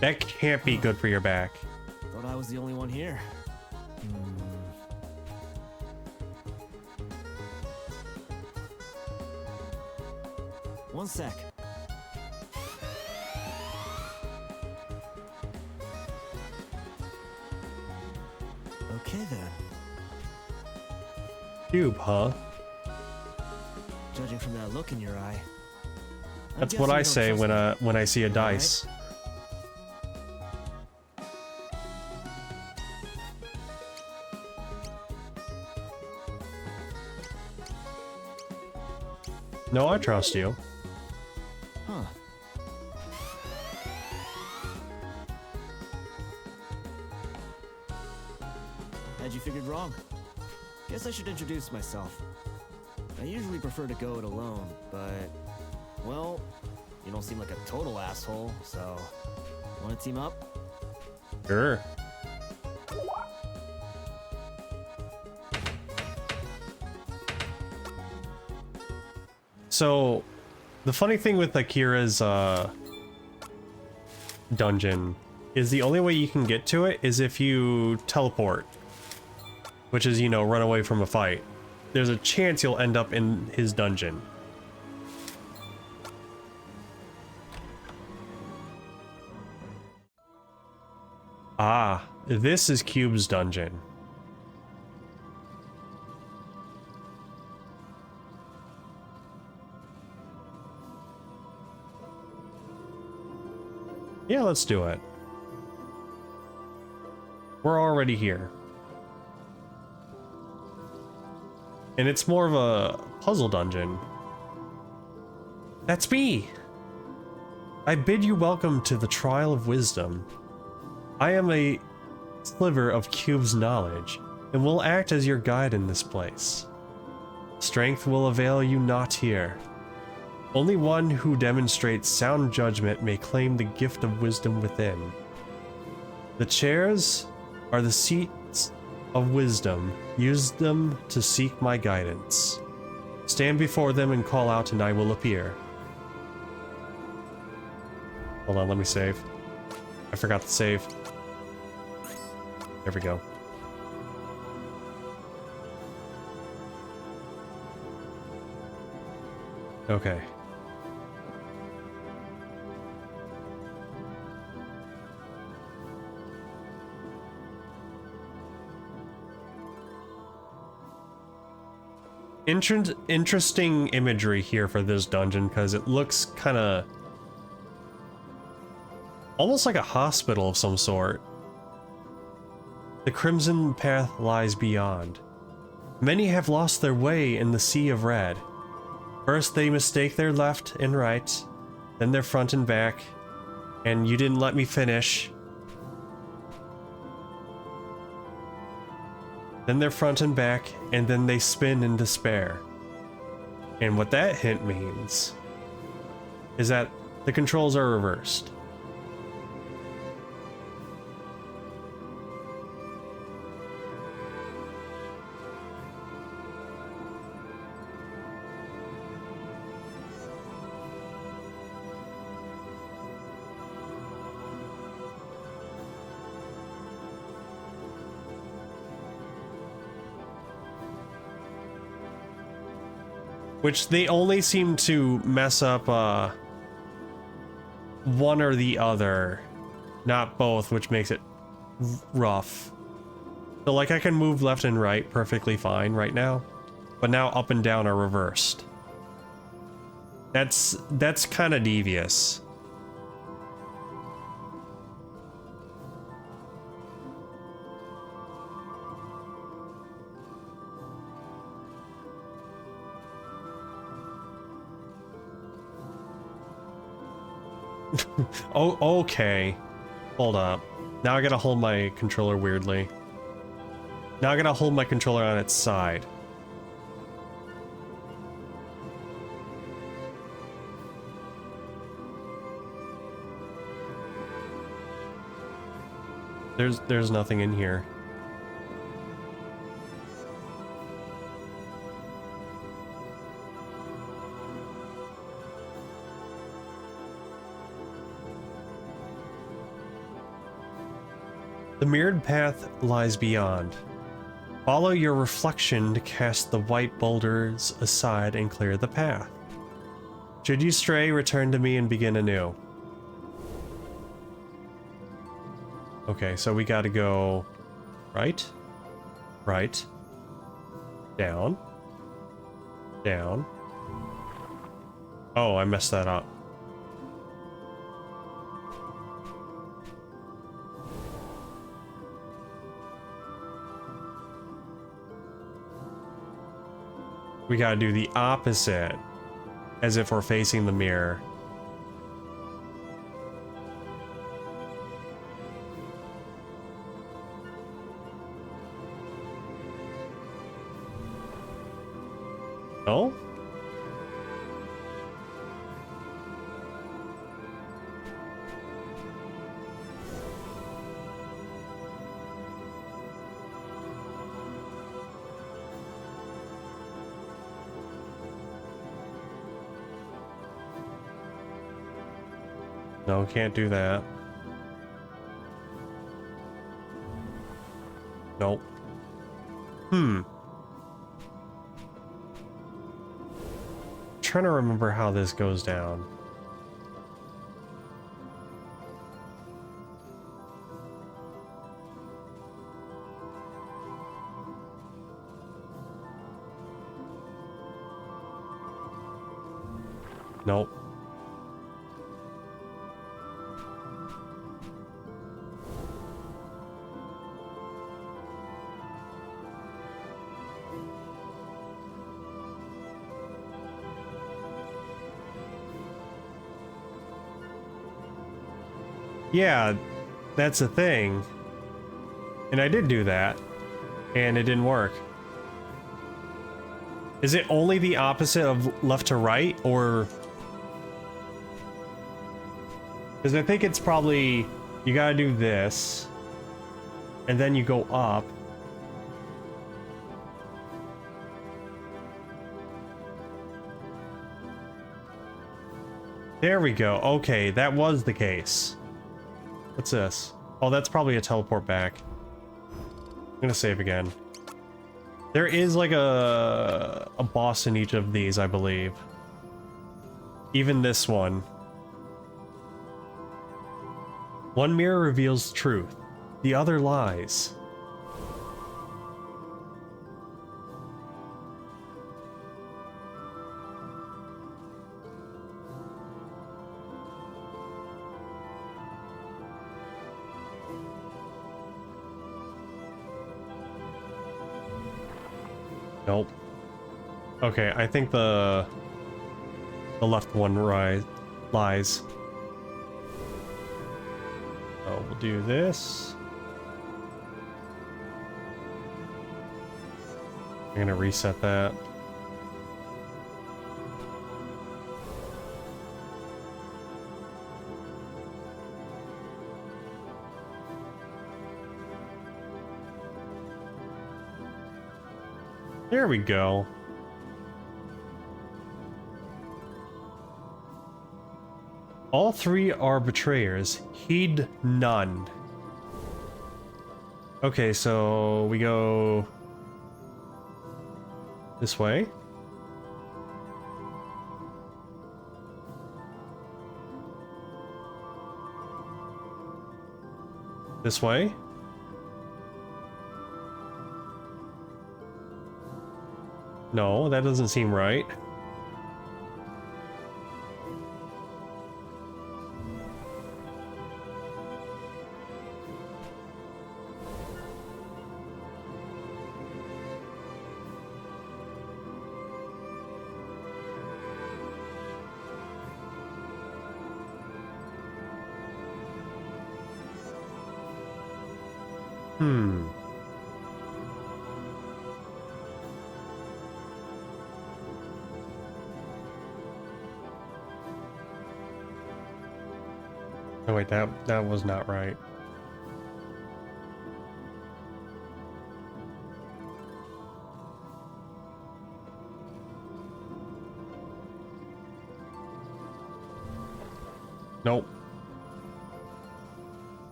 That can't be good for your back. Thought I was the only one here. One sec. Okay then. Cube, huh? Judging from that look in your eye. That's what I say when I see a dice. No, I trust you. Huh. Had you figured wrong? Guess I should introduce myself. I usually prefer to go it alone, but... well, you don't seem like a total asshole, so... wanna team up? Sure. So, the funny thing with Akira's dungeon is the only way you can get to it is if you teleport. Which is, you know, run away from a fight. There's a chance you'll end up in his dungeon. Ah, this is Cube's dungeon. Yeah, let's do it. We're already here. And it's more of a puzzle dungeon. That's me! I bid you welcome to the Trial of Wisdom. I am a sliver of Cube's knowledge, and will act as your guide in this place. Strength will avail you not here. Only one who demonstrates sound judgment may claim the gift of wisdom within. The chairs are the seats of wisdom. Use them to seek my guidance. Stand before them and call out, and I will appear. Hold on, let me save. I forgot to save. There we go. Okay. Interesting imagery here for this dungeon, because it looks kind of almost like a hospital of some sort. The crimson path lies beyond. Many have lost their way in the sea of red. First they mistake their left and right, then their front and back, and you didn't let me finish. Then their front and back, and then they spin in despair. And what that hint means is that the controls are reversed. Which they only seem to mess up one or the other, not both, which makes it rough. So like I can move left and right perfectly fine right now, but now up and down are reversed. That's kind of devious. Oh, okay. Hold up. Now I gotta hold my controller weirdly. Now I gotta hold my controller on its side. There's nothing in here. The mirrored path lies beyond. Follow your reflection to cast the white boulders aside and clear the path. Should you stray, return to me and begin anew. Okay, so we gotta go right, right, down, down. Oh, I messed that up. We gotta do the opposite. as if we're facing the mirror. Oh? No, can't do that. Nope. Trying to remember how this goes down. Nope. Yeah, that's the thing. And I did do that, and it didn't work. Is it only the opposite of left to right, or... Because I think it's probably... You gotta do this, and then you go up. There we go. Okay, that was the case. What's this? Oh, that's probably a teleport back. I'm gonna save again. There is like a boss in each of these, I believe. Even this one. One mirror reveals truth, the other lies. Nope. Okay, I think the left one lies. Oh, we'll do this. I'm gonna reset that. There we go. All three are betrayers. Heed none. Okay, so we go this way. This way. No, that doesn't seem right. Oh wait, that was not right. Nope.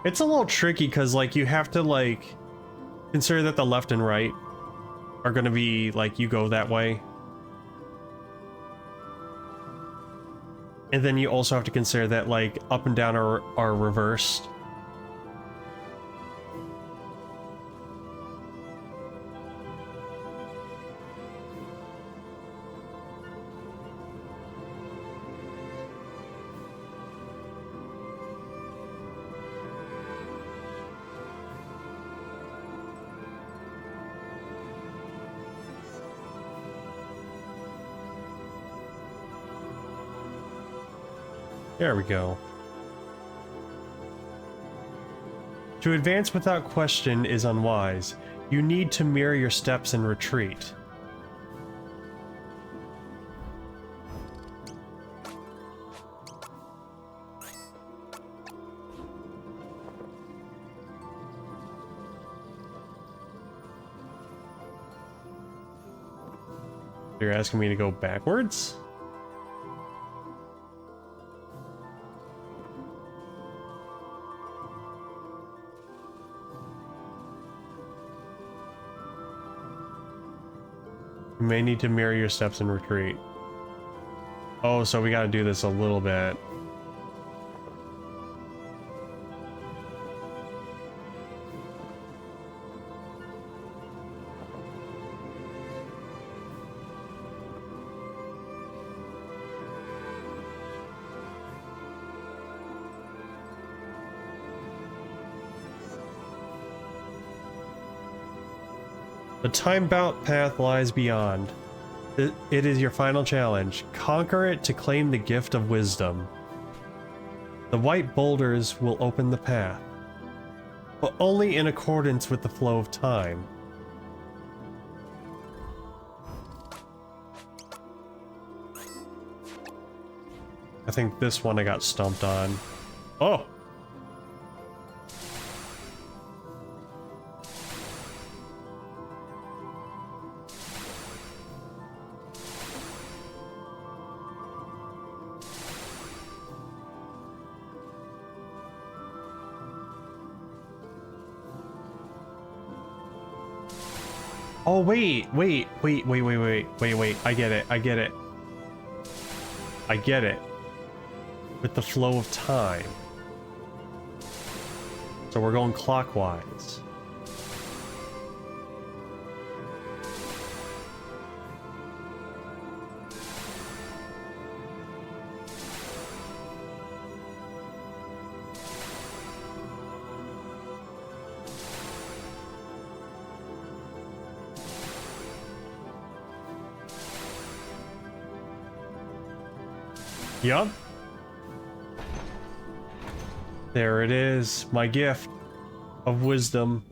It's a little tricky because like you have to like consider that the left and right are gonna be like you go that way. And then you also have to consider that like up and down are reversed. There we go. To advance without question is unwise. You need to mirror your steps and retreat. You're asking me to go backwards? You may need to mirror your steps and retreat. Oh, so we gotta do this a little bit. The time-bound path lies beyond. It is your final challenge. Conquer it to claim the gift of wisdom. The white boulders will open the path, but only in accordance with the flow of time. I think this one I got stumped on. Oh! Oh, wait, I get it. I get it. With the flow of time. So we're going clockwise. Yup. There it is, my gift of wisdom.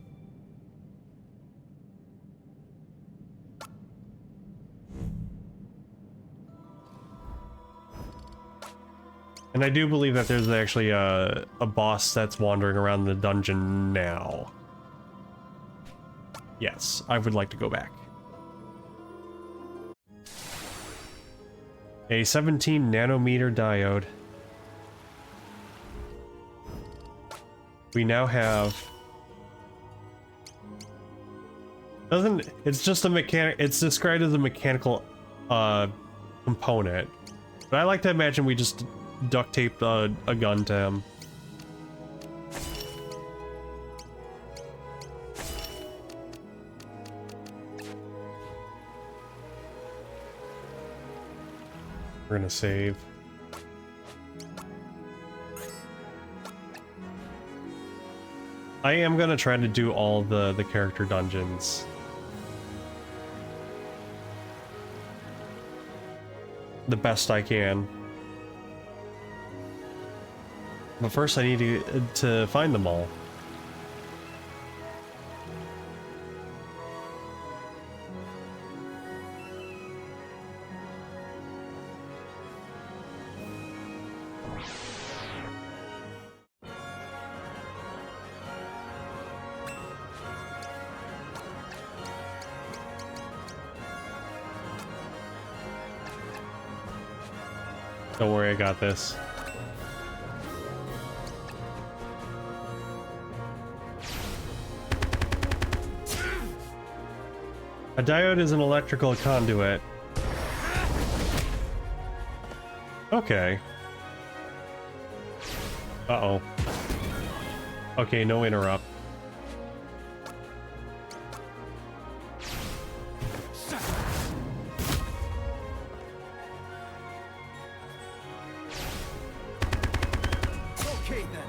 And I do believe that there's actually a boss that's wandering around the dungeon now. Yes, I would like to go back. A 17 nanometer diode. We now have... It's just a mechanic... It's described as a mechanical, component. But I like to imagine we just duct taped a gun to him. We're gonna save. I am gonna try to do all the character dungeons. The best I can. But first I need to find them all. Don't worry, I got this. A diode is an electrical conduit. Okay. Uh-oh. Okay, no interrupt. Okay then.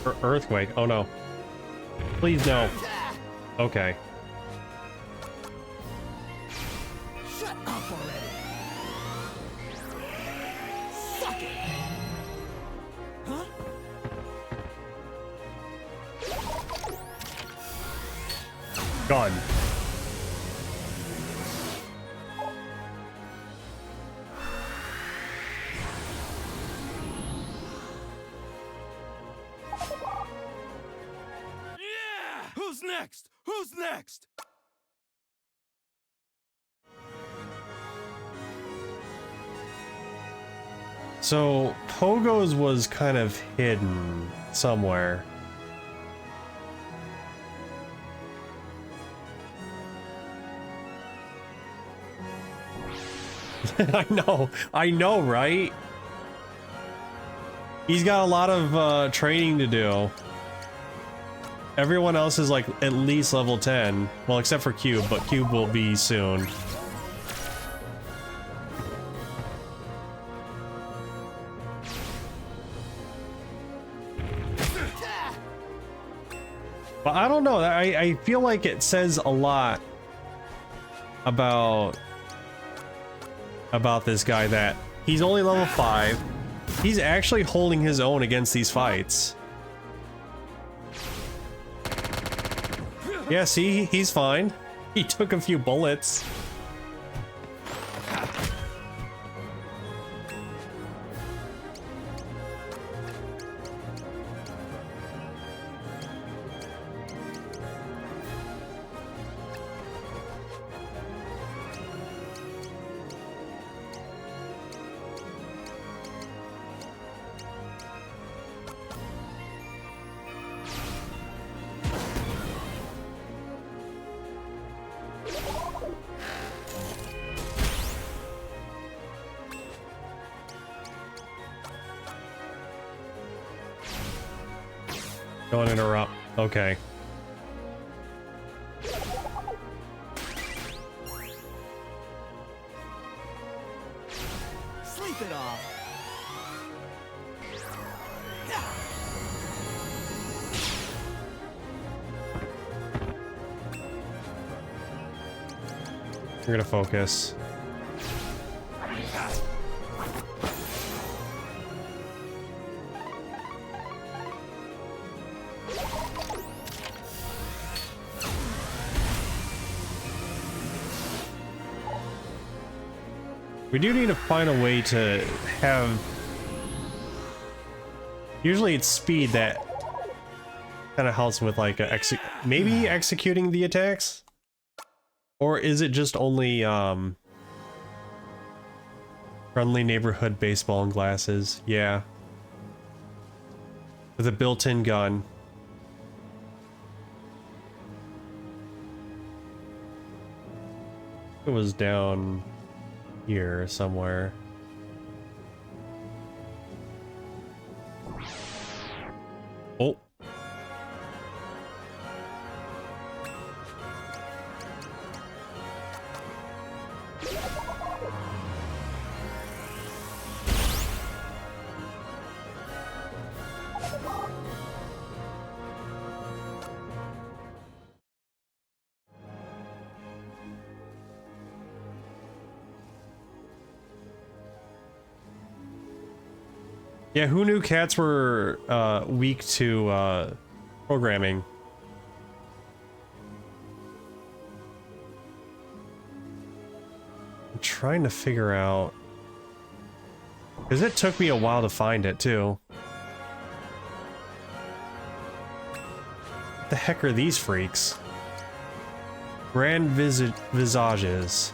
Earthquake. Oh no. Please no. Okay. Shut up already. Suck it. Huh? Gun. Yeah! Who's next? Who's next? So Pogo's was kind of hidden somewhere. I know, right? He's got a lot of training to do. Everyone else is like at least level 10. Well, except for Cube, but Cube will be soon. But I don't know, I feel like it says a lot about this guy that he's only level 5. He's actually holding his own against these fights. Yeah, see, he's fine. He took a few bullets. Don't interrupt. Okay. Sleep it off. We're gonna focus. We do need to find a way to have... Usually it's speed that kind of helps with like maybe executing the attacks? Or is it just only friendly neighborhood baseball and glasses? Yeah. With a built-in gun. It was down here somewhere. Oh. Yeah, who knew cats were weak to programming? I'm trying to figure out... Because it took me a while to find it, too. What the heck are these freaks? Grand visages.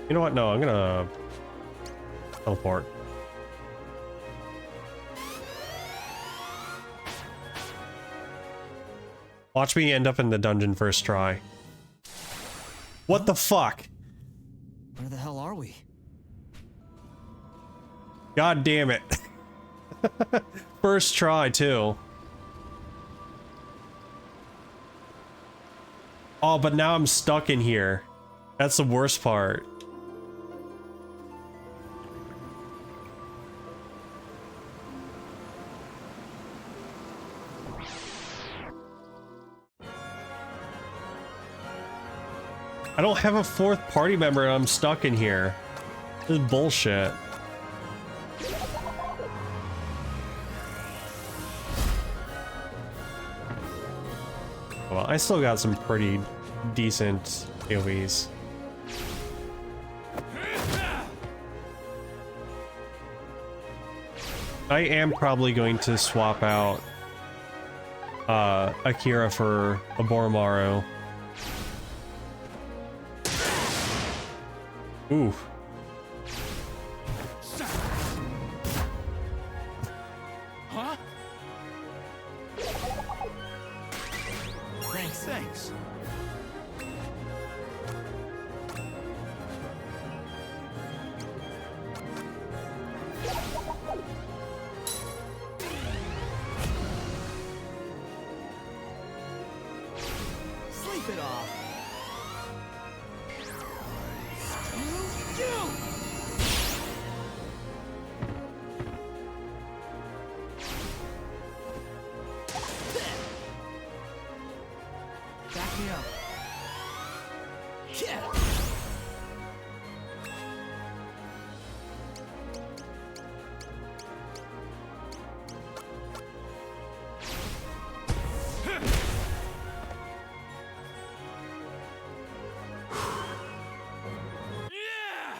You know what? No, I'm gonna teleport. Watch me end up in the dungeon first try. What the fuck? Where the hell are we? God damn it. First try, too. Oh, but now I'm stuck in here. That's the worst part. I don't have a fourth party member and I'm stuck in here. This is bullshit. Well, I still got some pretty decent AoEs. I am probably going to swap out Akira for a Boromaru. Ooh. Huh? Thanks. Sleep it off. Back me up. Yeah.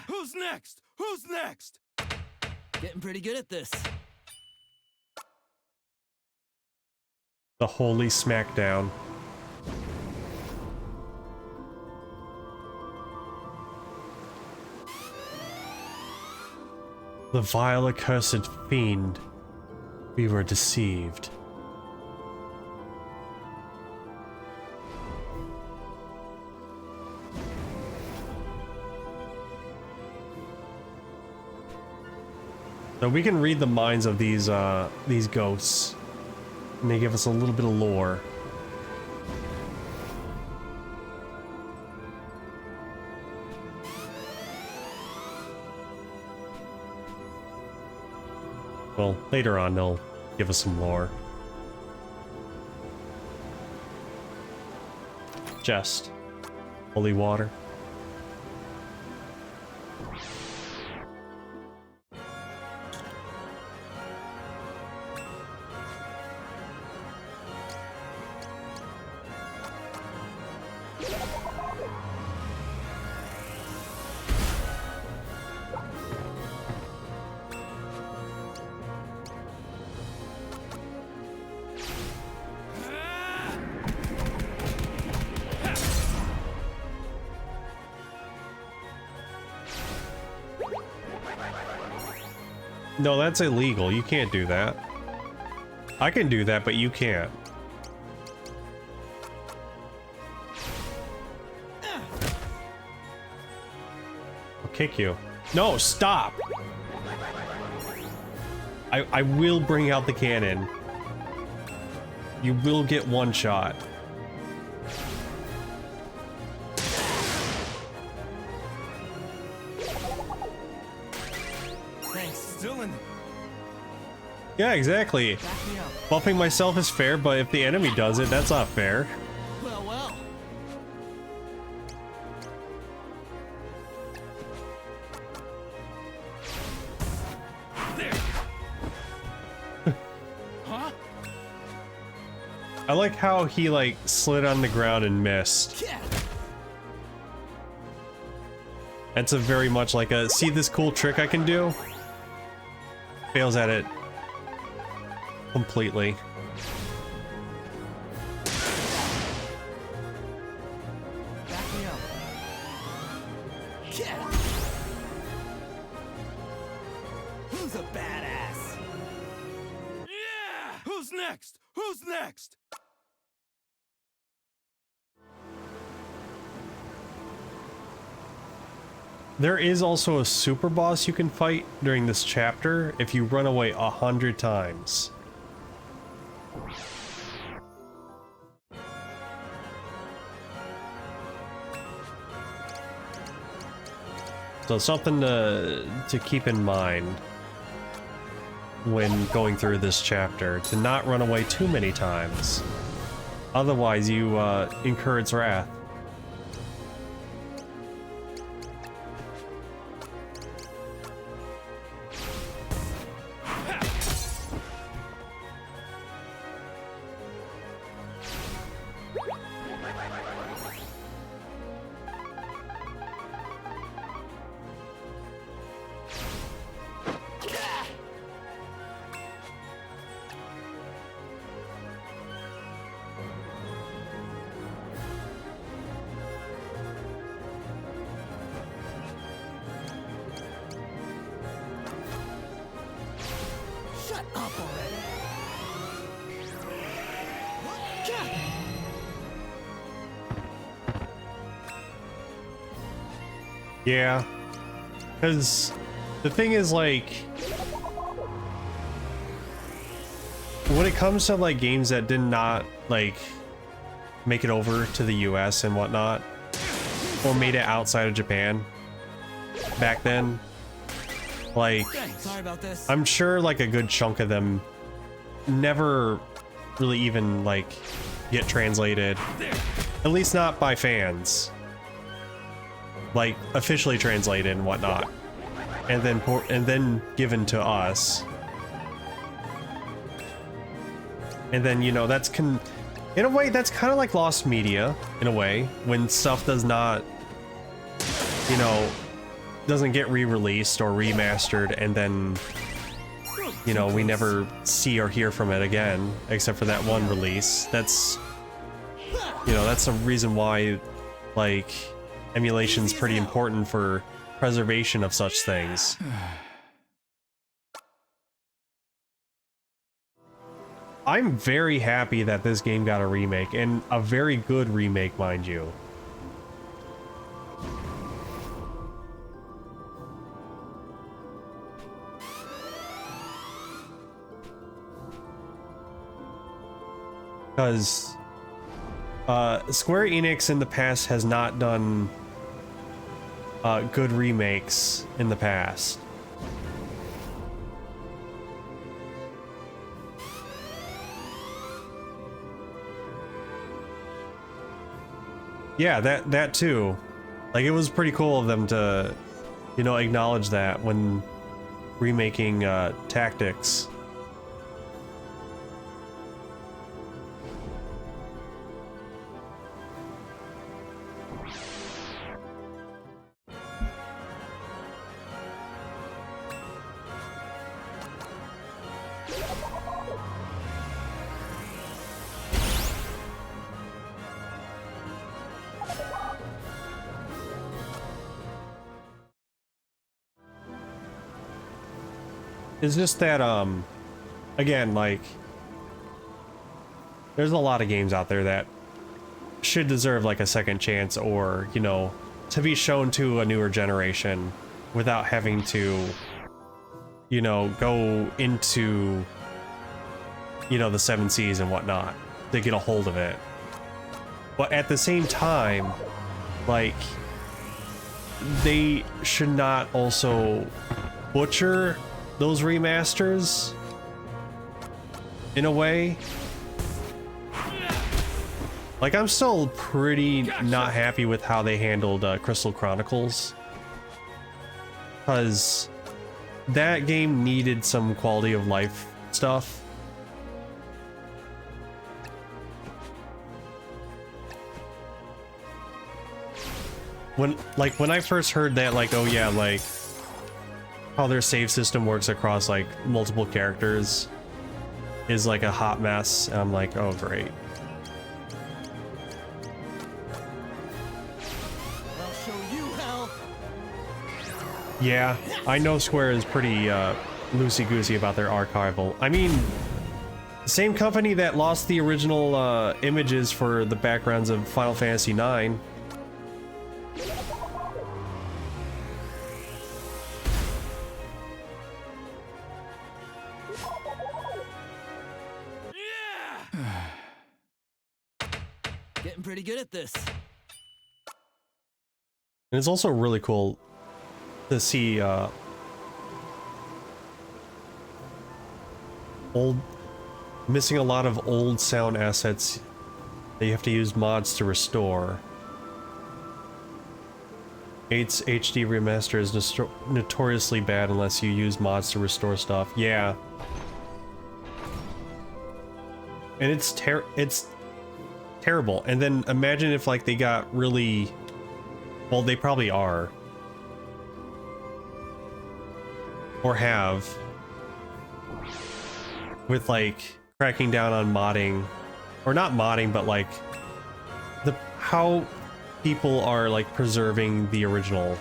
Who's next? Who's next? Getting pretty good at this. The holy smackdown. The vile accursed fiend. We were deceived. So we can read the minds of these ghosts, and they give us a little bit of lore. Well, later on they'll give us some lore. Just holy water. No, that's illegal. You can't do that. I can do that, but you can't. I'll kick you. No, stop! I will bring out the cannon. You will get one shot. Yeah, exactly. Buffing myself is fair, but if the enemy does it, that's not fair. Well. Huh? I like how he, like, slid on the ground and missed. That's a very much like a, see this cool trick I can do? Fails at it completely. Back me up. Yeah. Who's a badass? Yeah! Who's next? Who's next? There is also a super boss you can fight during this chapter if you run away 100 times. So something to keep in mind when going through this chapter, to not run away too many times. Otherwise you incur its wrath. Shut up already. Yeah, because the thing is, like, when it comes to like games that did not like make it over to the US and whatnot, or made it outside of Japan back then, like, Sorry about this. I'm sure like a good chunk of them never really even like get translated, at least not by fans, like officially translated and whatnot, and then given to us. And then, you know, that's in a way that's kind of like lost media in a way, when stuff does not, you know, doesn't get re-released or remastered, and then, you know, we never see or hear from it again except for that one release. That's, you know, that's a reason why like emulation's pretty important for preservation of such things. I'm very happy that this game got a remake, and a very good remake, mind you. Because Square Enix in the past has not done good remakes in the past. Yeah, that too. Like, it was pretty cool of them to, you know, acknowledge that when remaking Tactics. It's just that, again, like, there's a lot of games out there that should deserve, like, a second chance, or, you know, to be shown to a newer generation without having to, you know, go into, you know, the 7 Seas and whatnot to get a hold of it. But at the same time, like, they should not also butcher those remasters in a way. Like, I'm still pretty not happy with how they handled Crystal Chronicles, because that game needed some quality of life stuff. When I first heard that, like, oh yeah, like, how their save system works across like multiple characters is like a hot mess, and I'm like, oh great. I'll show you how. Yeah, I know Square is pretty loosey-goosey about their archival. I mean, same company that lost the original images for the backgrounds of Final Fantasy IX. Getting pretty good at this. And it's also really cool to see missing a lot of old sound assets that you have to use mods to restore. 8's HD remaster is notoriously bad unless you use mods to restore stuff. Yeah. And it's terrible. And then imagine if like they got really, well, they probably are, or have, with like cracking down on modding, or not modding, but like how people are like preserving the original.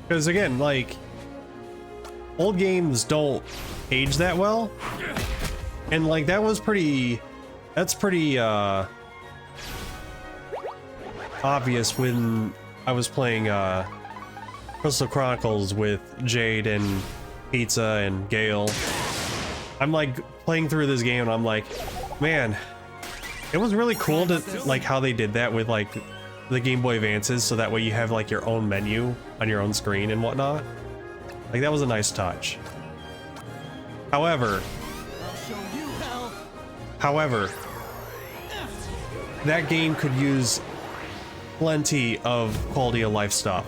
Because again, like, old games don't age that well, and like that's pretty obvious when I was playing Crystal Chronicles with Jade and Pizza and Gale. I'm like playing through this game and I'm like, man, it was really cool to like how they did that with like the Game Boy Advances, so that way you have like your own menu on your own screen and whatnot. Like that was a nice touch. However, that game could use plenty of quality of life stuff.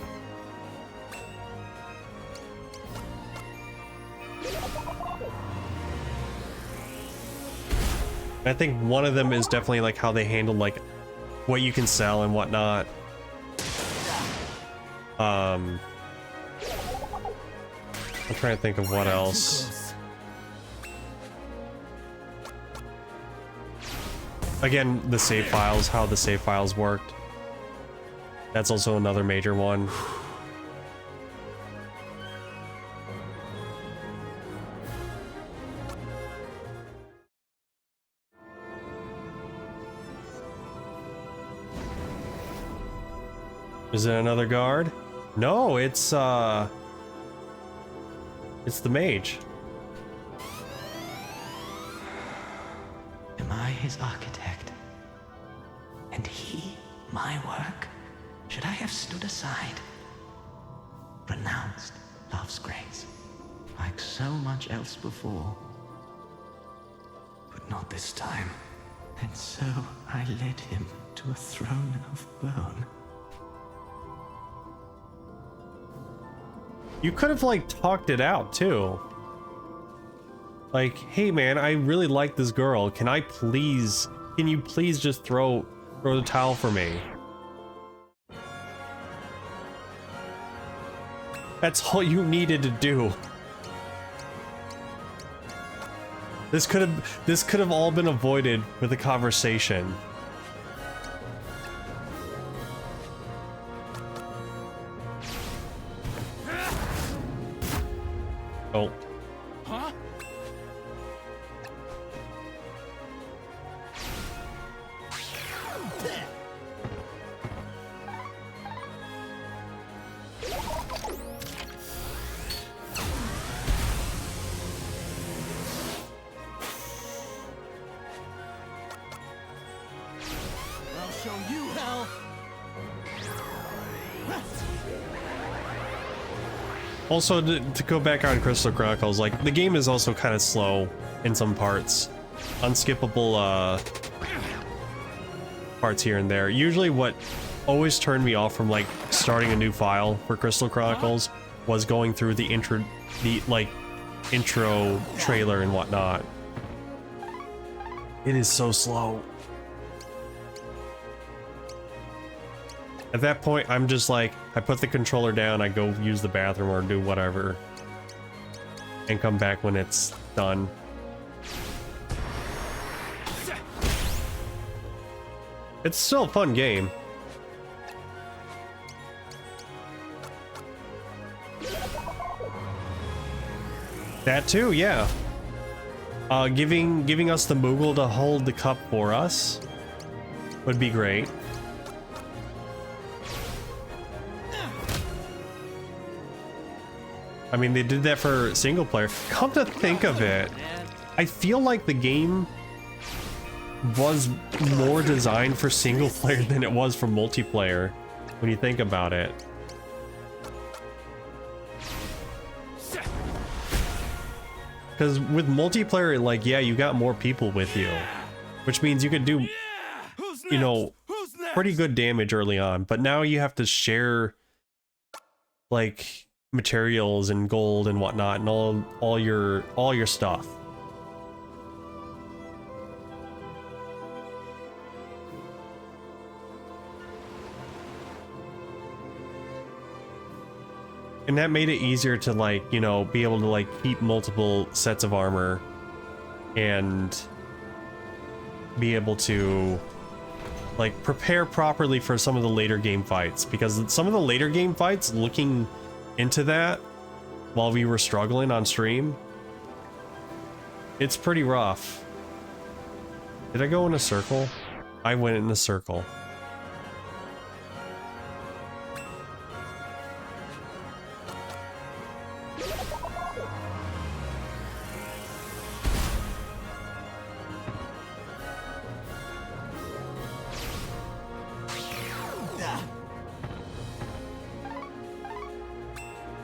I think one of them is definitely like how they handle like what you can sell and whatnot. I'm trying to think of what else. Again, the save files, how the save files worked. That's also another major one. Is it another guard? No, it's the mage. Am I his architect? And he my work? Should I have stood aside? Renounced love's grace, like so much else before. But not this time. And so I led him to a throne of bone. You could have like talked it out too. Like, hey man, I really like this girl. Can you please just throw the towel for me? That's all you needed to do. This could have all been avoided with a conversation. Oh. Huh? I'll show you how. Also, to go back on Crystal Chronicles, like, the game is also kind of slow in some parts. Unskippable, parts here and there. Usually what always turned me off from, like, starting a new file for Crystal Chronicles was going through the intro trailer and whatnot. It is so slow. At that point, I'm just like, I put the controller down, I go use the bathroom or do whatever, and come back when it's done. It's still a fun game. That too, yeah. Giving us the Moogle to hold the cup for us would be great. I mean, they did that for single player. Come to think of it, I feel like the game was more designed for single player than it was for multiplayer, when you think about it. Because with multiplayer, like, yeah, you got more people with you, which means you could do, you know, pretty good damage early on, but now you have to share, like, materials and gold and whatnot, and all your stuff. And that made it easier to, like, you know, be able to, like, keep multiple sets of armor and be able to, like, prepare properly for some of the later game fights. Because some of the later game fights, looking into that while we were struggling on stream, it's pretty rough. Did I go in a circle? I went in a circle.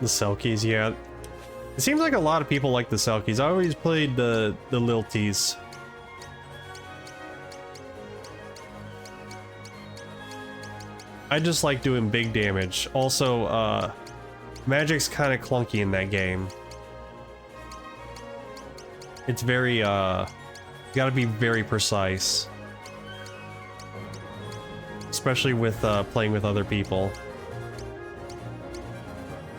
The Selkies, yeah. It seems like a lot of people like the Selkies. I always played the Lilties. I just like doing big damage. Also, magic's kind of clunky in that game. It's very, you gotta be very precise. Especially with, playing with other people.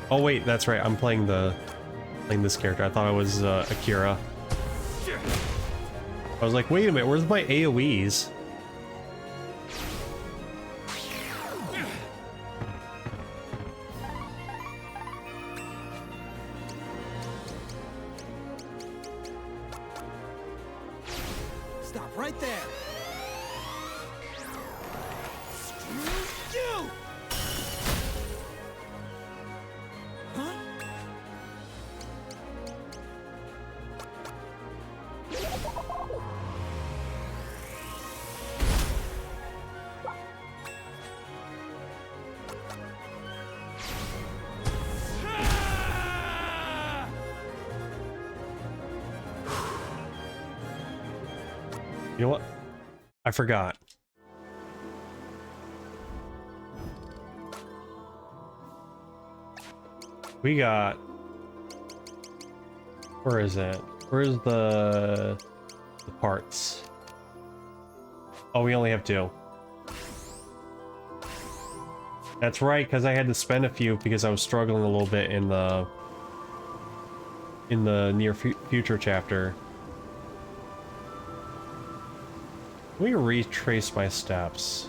Oh wait, that's right. I'm playing this character. I thought I was Akira. I was like, wait a minute, where's my AoEs? Stop right there. Screw you! You know what? I forgot. We got... Where is it? Where's the parts? Oh, we only have 2. That's right, because I had to spend a few because I was struggling a little bit in the near future chapter. Let me retrace my steps.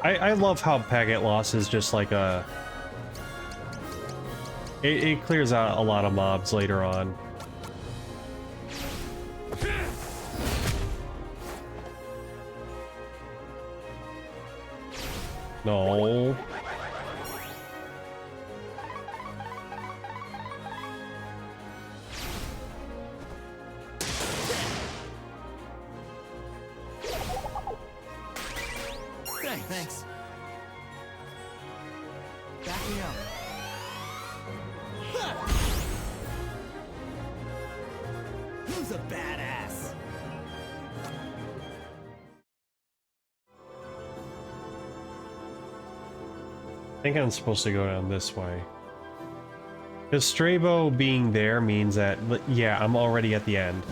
I love how packet loss is just like a... It clears out a lot of mobs later on. No. Thanks. Back me up. Who's a badass? I think I'm supposed to go down this way. Because Strabo being there means that, yeah, I'm already at the end.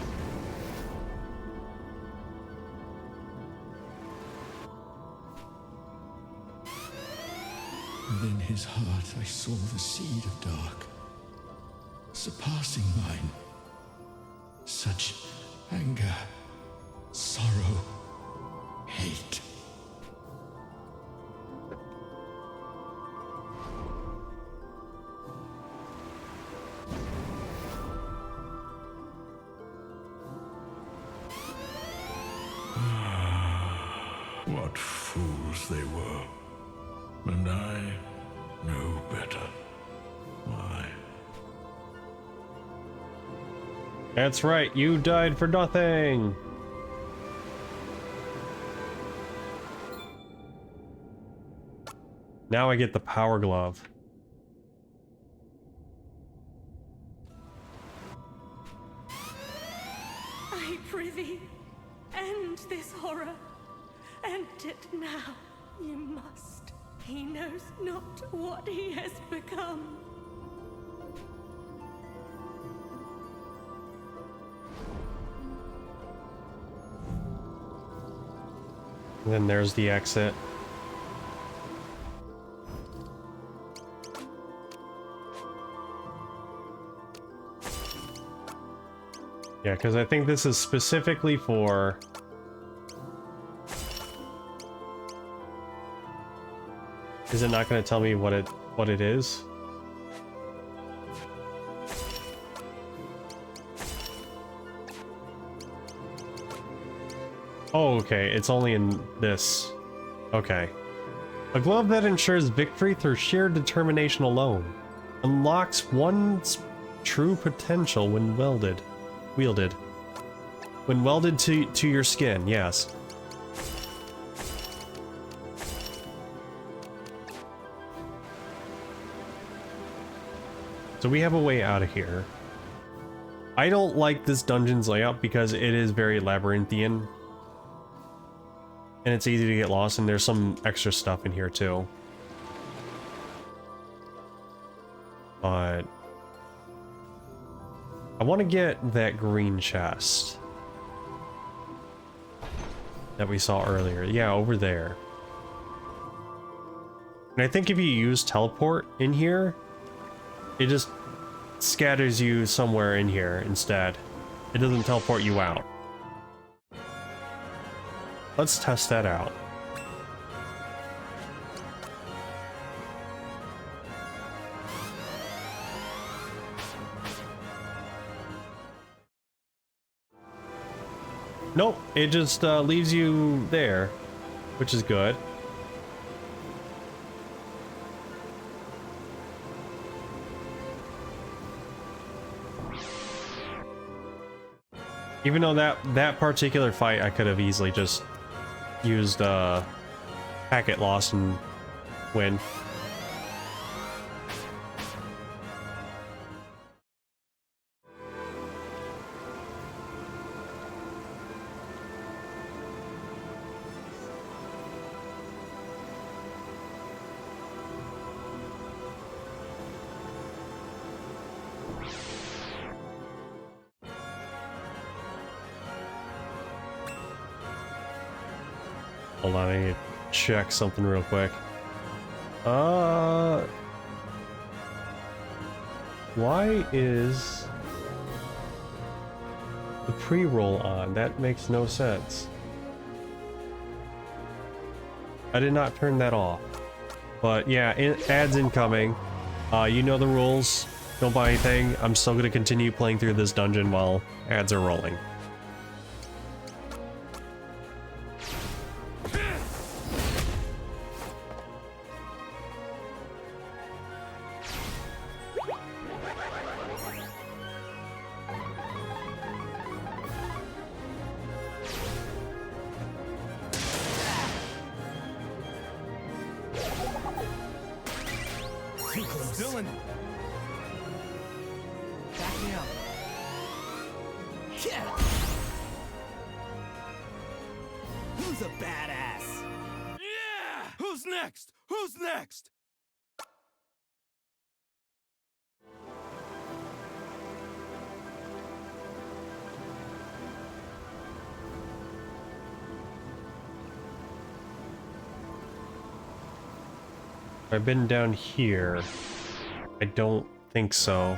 Within his heart I saw the seed of dark, surpassing mine. Such anger, sorrow, hate. What fools they were. And I know better. Why? That's right, you died for nothing! Now I get the power glove. I prithee, end this horror. End it now. You must. He knows not what he has become. And then there's the exit. Yeah, because I think this is specifically for... Is it not going to tell me what it is? Oh, okay. It's only in this. Okay. A glove that ensures victory through sheer determination alone. Unlocks one's true potential when wielded. When welded to your skin, yes. So we have a way out of here. I don't like this dungeon's layout because it is very labyrinthian. And it's easy to get lost, and there's some extra stuff in here too. But I want to get that green chest that we saw earlier. Yeah, over there. And I think if you use teleport in here, it just scatters you somewhere in here instead. It doesn't teleport you out. Let's test that out. Nope, it just leaves you there, which is good. Even though that particular fight I could have easily just used packet loss and win. Hold on, I need to check something real quick. Why is the pre-roll on? That makes no sense. I did not turn that off. But yeah, ads incoming. You know the rules. Don't buy anything. I'm still gonna continue playing through this dungeon while ads are rolling. Dylan! Back me up. Yeah! Who's a badass? Yeah! Who's next? Who's next? I've been down here. I don't think so.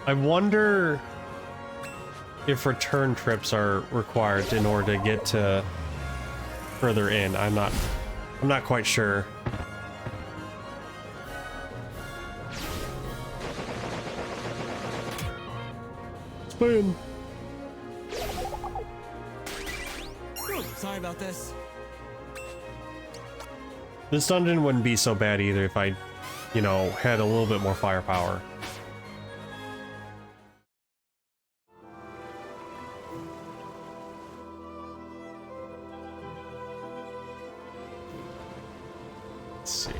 I wonder if return trips are required in order to get to further in. I'm not quite sure. Spin. Sorry about this. This dungeon wouldn't be so bad either if I, you know, had a little bit more firepower. Let's see.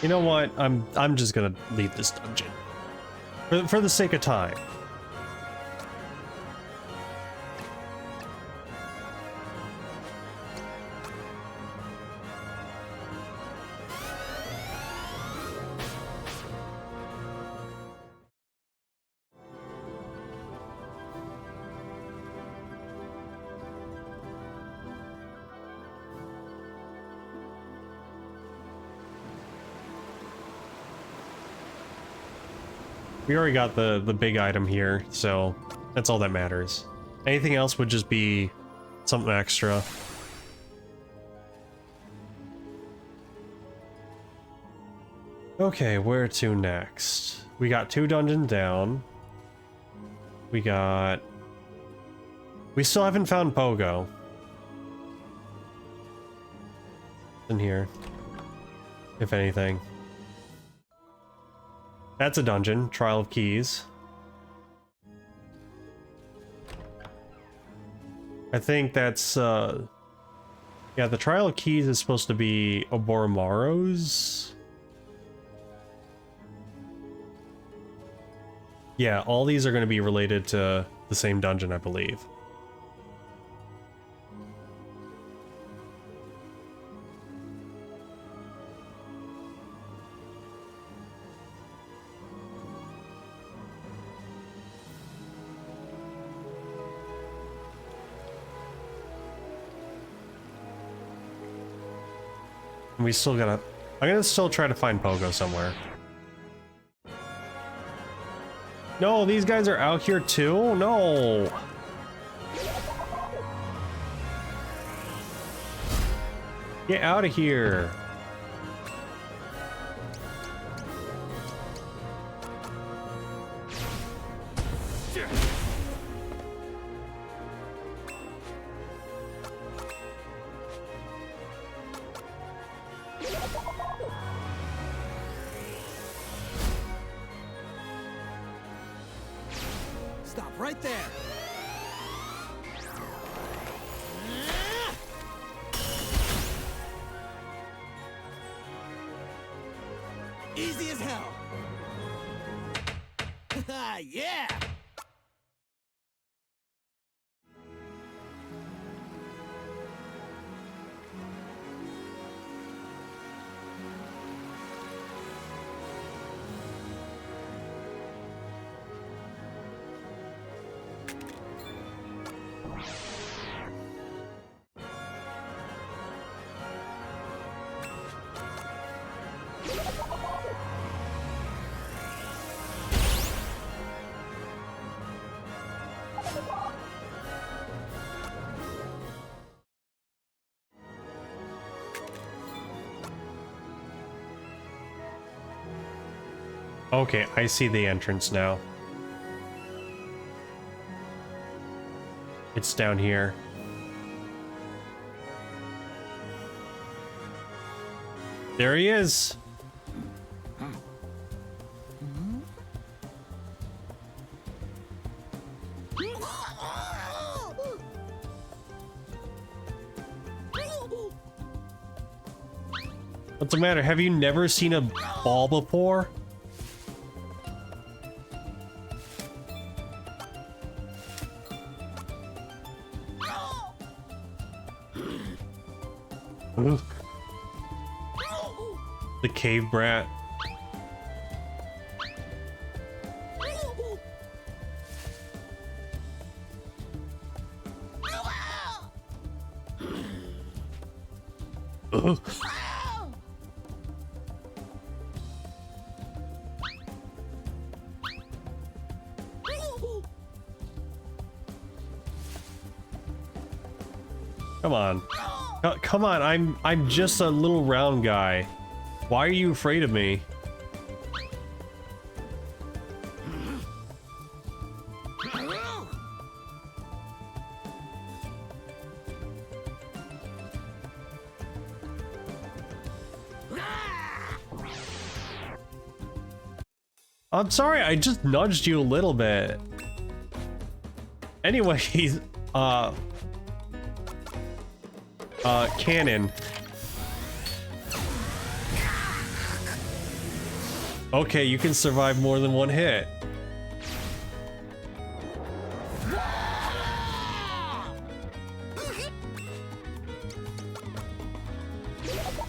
You know what? I'm just gonna leave this dungeon for the sake of time. We already got the big item here, so that's all that matters. Anything else would just be something extra. Okay, where to next? We got 2 dungeons down. We still haven't found Pogo. In here, if anything. That's a dungeon, Trial of Keys. I think that's, yeah, the Trial of Keys is supposed to be Oboromaro's. Yeah, all these are going to be related to the same dungeon, I believe. We still gotta... I'm gonna still try to find Pogo somewhere. No, these guys are out here too? No! Get out of here! Stop right there. Easy as hell. Yeah. Okay, I see the entrance now. It's down here. There he is. What's the matter? Have you never seen a ball before? Ugh. The cave brat. Ugh. Come on. Come on, I'm just a little round guy. Why are you afraid of me? I'm sorry, I just nudged you a little bit. Anyways, cannon. Okay, you can survive more than one hit.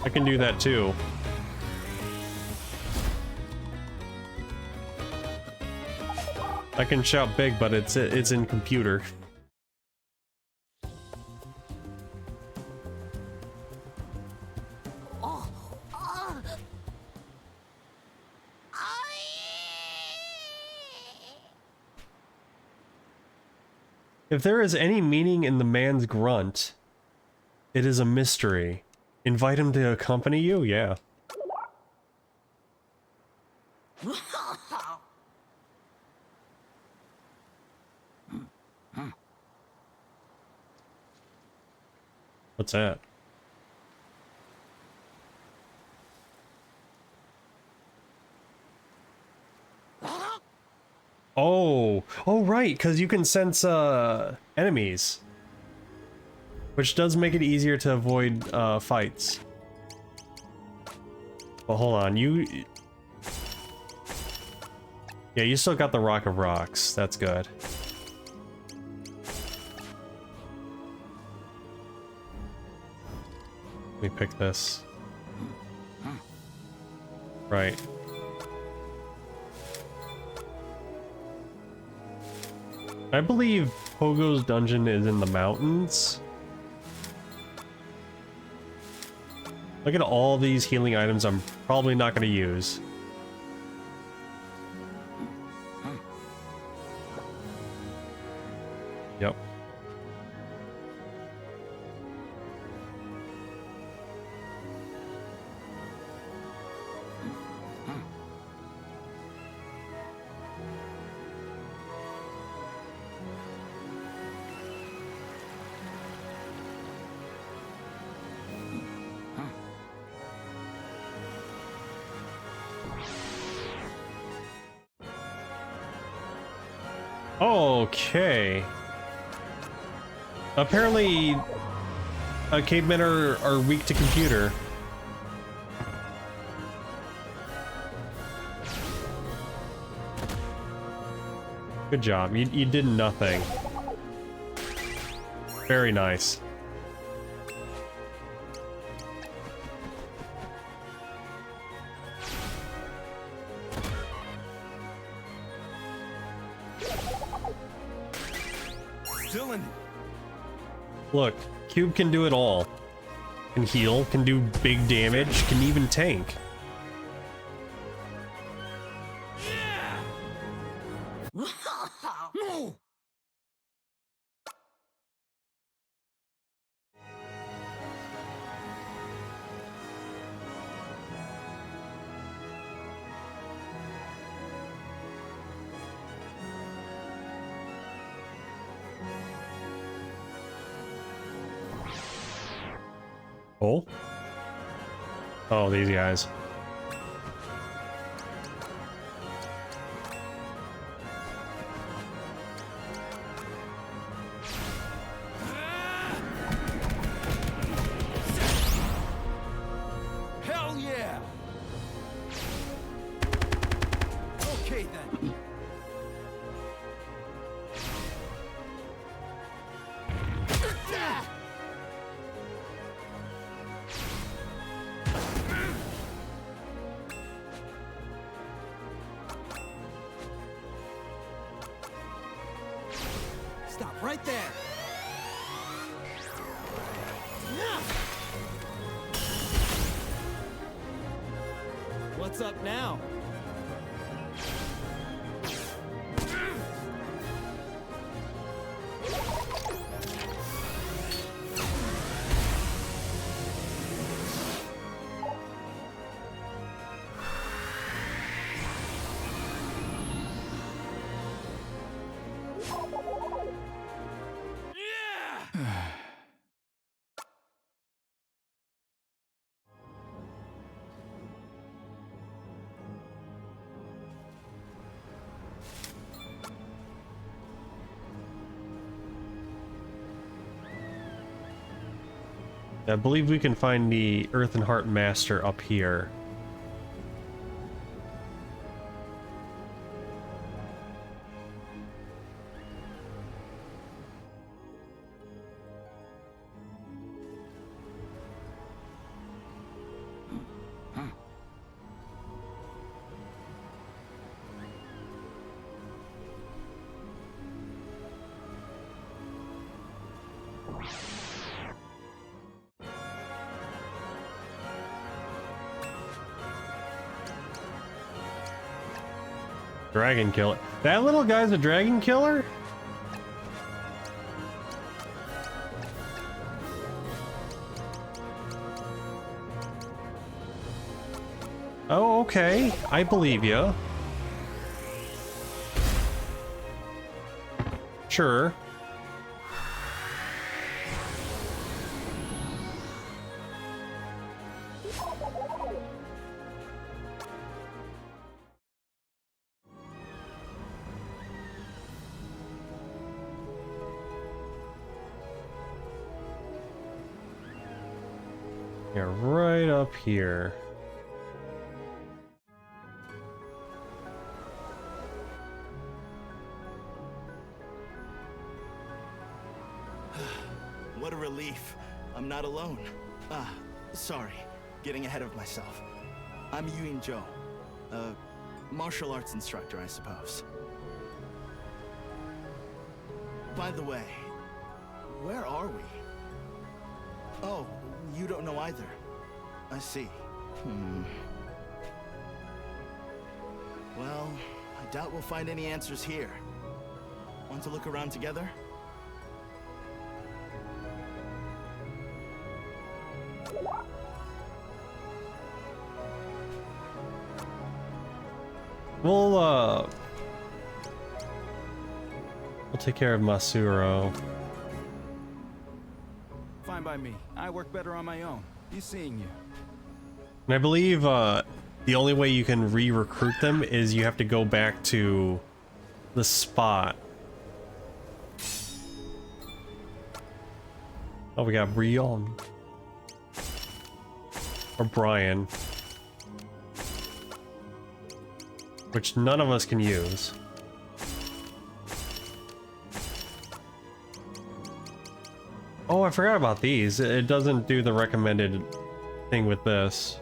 I can do that too. I can shout big, but it's in computer. If there is any meaning in the man's grunt, it is a mystery. Invite him to accompany you? Yeah. What's that? Oh, right, because you can sense enemies, which does make it easier to avoid fights. Well, hold on, yeah, you still got the Rock of Rocks. That's good. Let me pick this. Right. I believe Pogo's dungeon is in the mountains. Look at all these healing items I'm probably not going to use. Yep. Okay. Apparently, cavemen are weak to computer. Good job. You did nothing. Very nice. Look, Cube can do it all. Can heal, can do big damage, can even tank. Oh? Oh, these guys. Hell yeah! Okay then. Stop right there. What's up now? I believe we can find the Earth and Heart Master up here. Dragon killer. That little guy's a dragon killer? Oh, okay. I believe you. Sure. Yeah, right up here. What a relief. I'm not alone. Sorry. Getting ahead of myself. I'm Yuen Zhou. A martial arts instructor, I suppose. By the way, where are we? Oh, you don't know either. I see. Well, I doubt we'll find any answers here. Want to look around together? We'll take care of Masuro. Fine by me. I work better on my own. Be seeing you. And I believe the only way you can re-recruit them is you have to go back to the spot. Oh, we got Brion. Or Brian. Which none of us can use. Oh, I forgot about these. It doesn't do the recommended thing with this.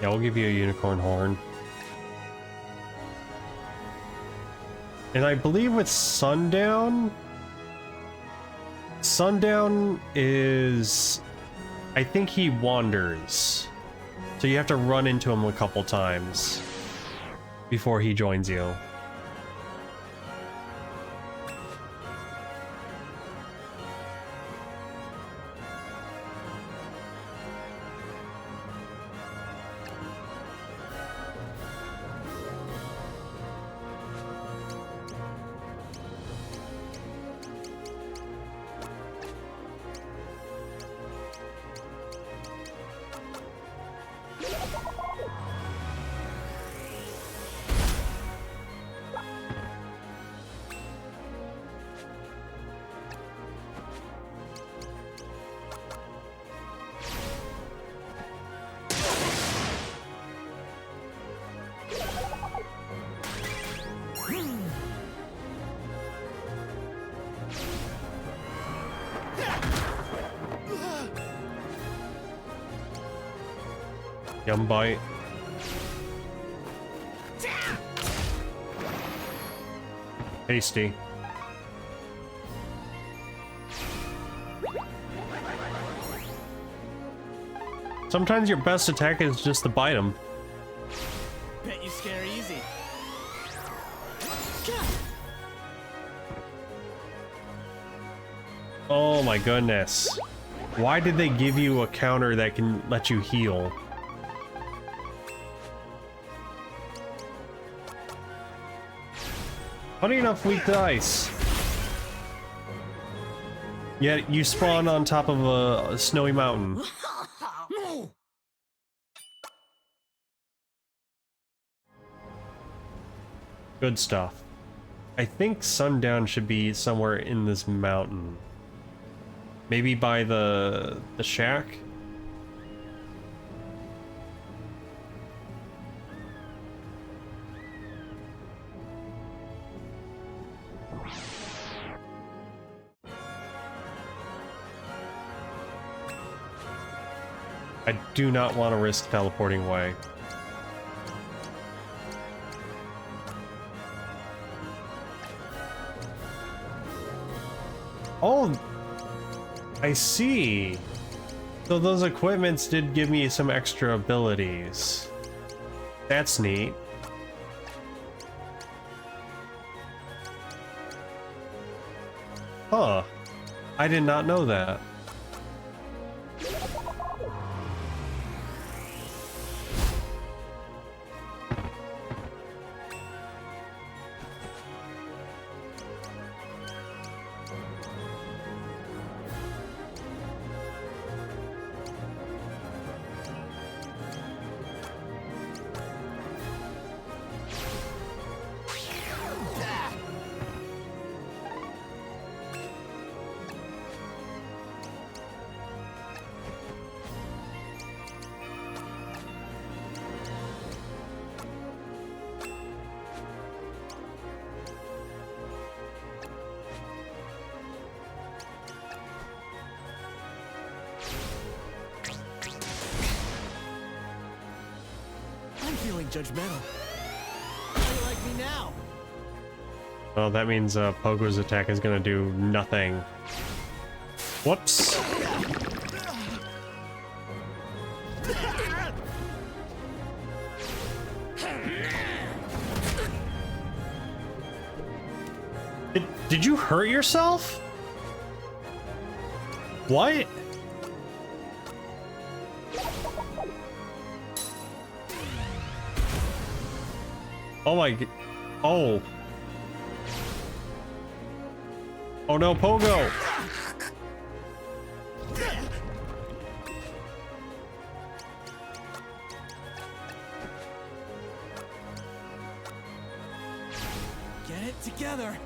Yeah, we'll give you a unicorn horn. And I believe with Sundown... Sundown is... I think he wanders. So you have to run into him a couple times before he joins you. Yum bite. Hasty. Sometimes your best attack is just to bite him. Bet you scare easy. Oh my goodness. Why did they give you a counter that can let you heal? Funny enough, weak to ice. Yet you spawn on top of a snowy mountain. Good stuff. I think Sundown should be somewhere in this mountain. Maybe by the shack? I do not want to risk teleporting away. Oh, I see. So those equipments did give me some extra abilities. That's neat. Huh. I did not know that. Feeling judgmental. How do you like me now? Well, that means Pogo's attack is gonna do nothing. Whoops. Did you hurt yourself? What? Oh my... Oh. Oh no, Pogo! Get it together.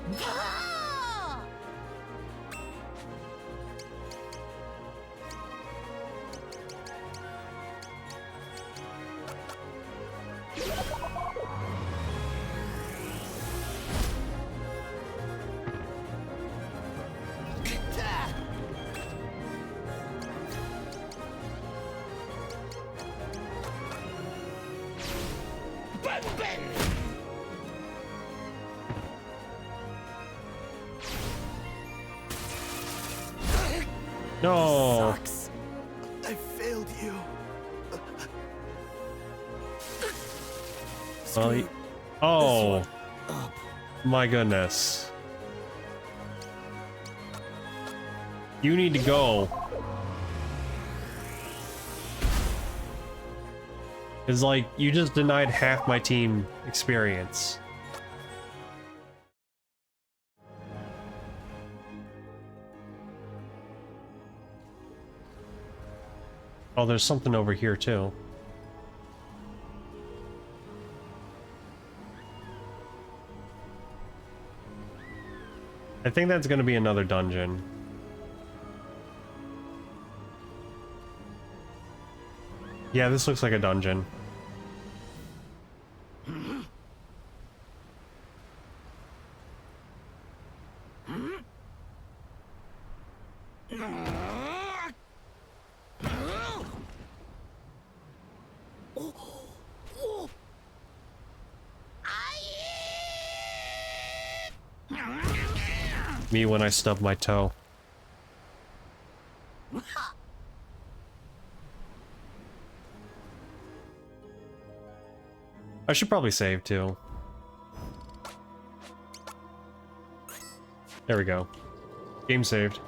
No. Sucks. I failed you. Well, Screw oh this one up. my goodness. You need to go. It's like you just denied half my team experience. Oh, there's something over here too. I think that's gonna be another dungeon. Yeah, this looks like a dungeon. Me when I stub my toe. I should probably save too. There we go. Game saved.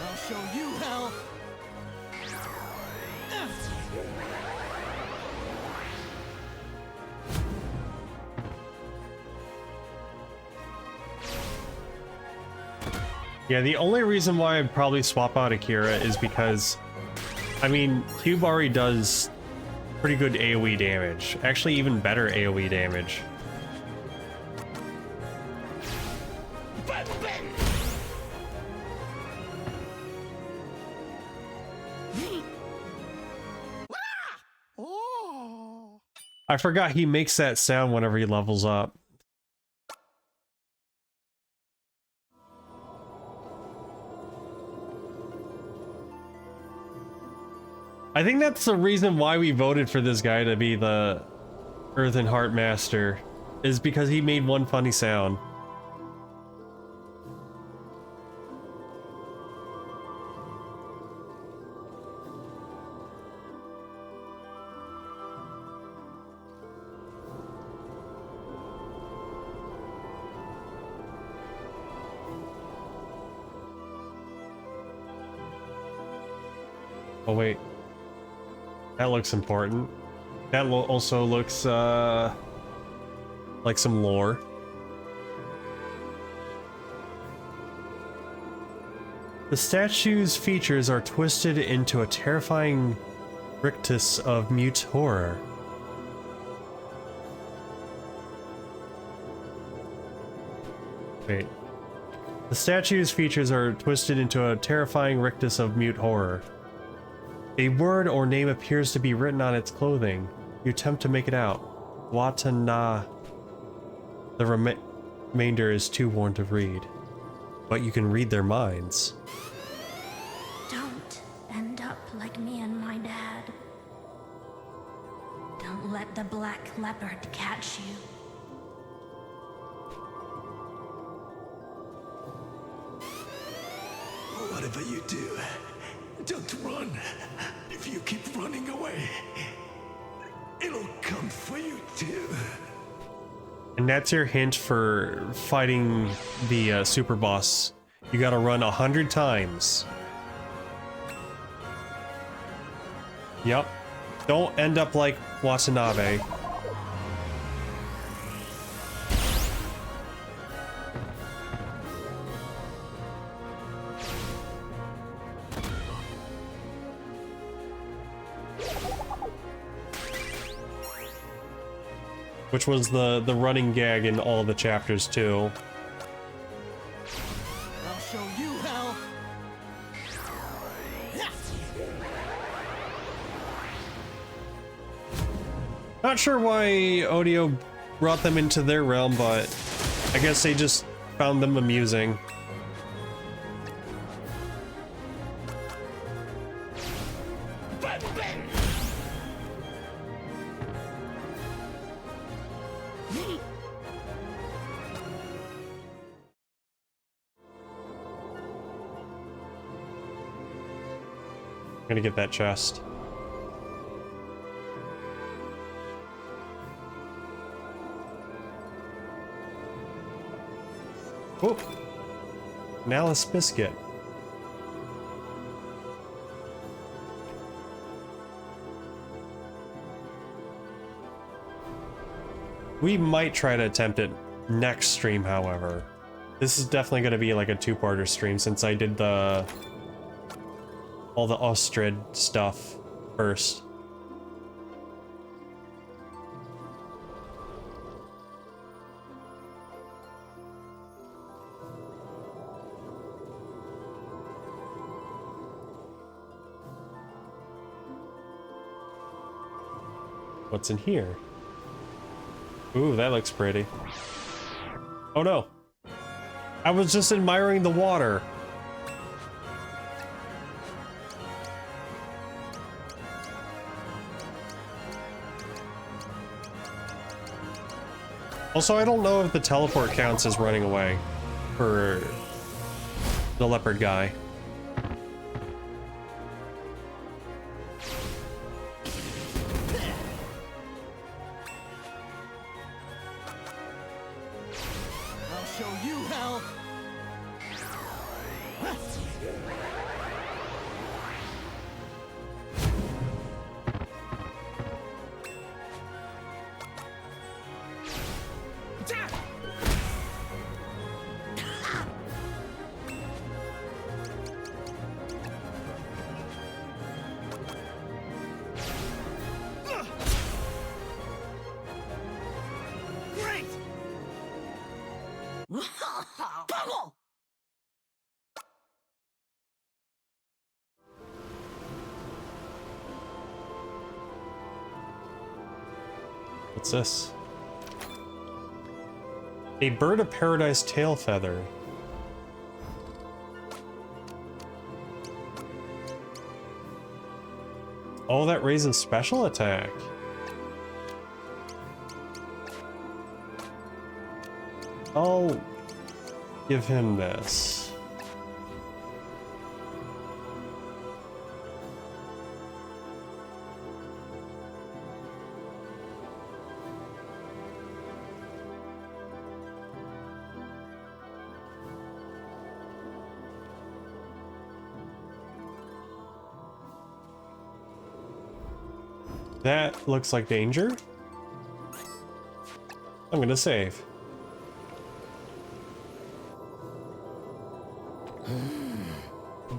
I'll show you how. Yeah, the only reason why I'd probably swap out Akira is because, I mean, Cube already does pretty good AoE damage. Actually, even better AoE damage. I forgot he makes that sound whenever he levels up. I think that's the reason why we voted for this guy to be the Earth and Heart Master, is because he made one funny sound. Oh wait, that looks important. That also looks like some lore. The statue's features are twisted into a terrifying rictus of mute horror. Wait. The statue's features are twisted into a terrifying rictus of mute horror. A word or name appears to be written on its clothing. You attempt to make it out. Watana. The remainder is too worn to read. But you can read their minds. Don't end up like me and my dad. Don't let the black leopard catch you. Whatever you do, don't run. If you keep running away, it'll come for you too. And that's your hint for fighting the super boss. You gotta run 100 times. Yep. Don't end up like Watanabe. which was the running gag in all the chapters too. I'll show you hell. Not sure why Odio brought them into their realm, but I guess they just found them amusing. I'm gonna get that chest. Oh, Malice Biscuit. We might try to attempt it next stream, however. This is definitely going to be like a two-parter stream since I did all the Ostrid stuff first. What's in here? Ooh, that looks pretty. Oh no. I was just admiring the water. Also, I don't know if the teleport counts as running away for the leopard guy. What's this? A bird of paradise tail feather. Oh, that raises special attack. I'll give him this. That looks like danger. I'm gonna save.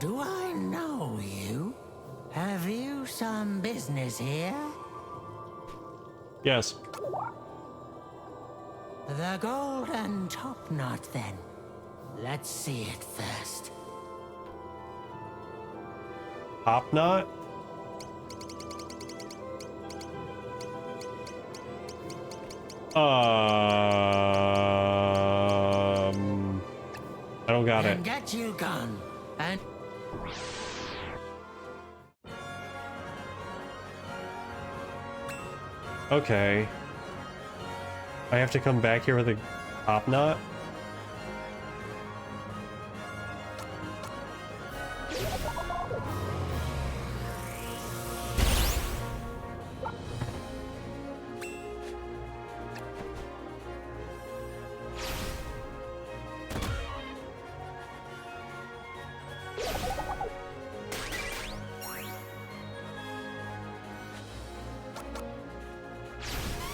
Do I know you? Have you some business here? Yes. The golden top knot, then. Let's see it first. Top knot? I don't got it. Get you gone, and Okay. I have to come back here with a top knot?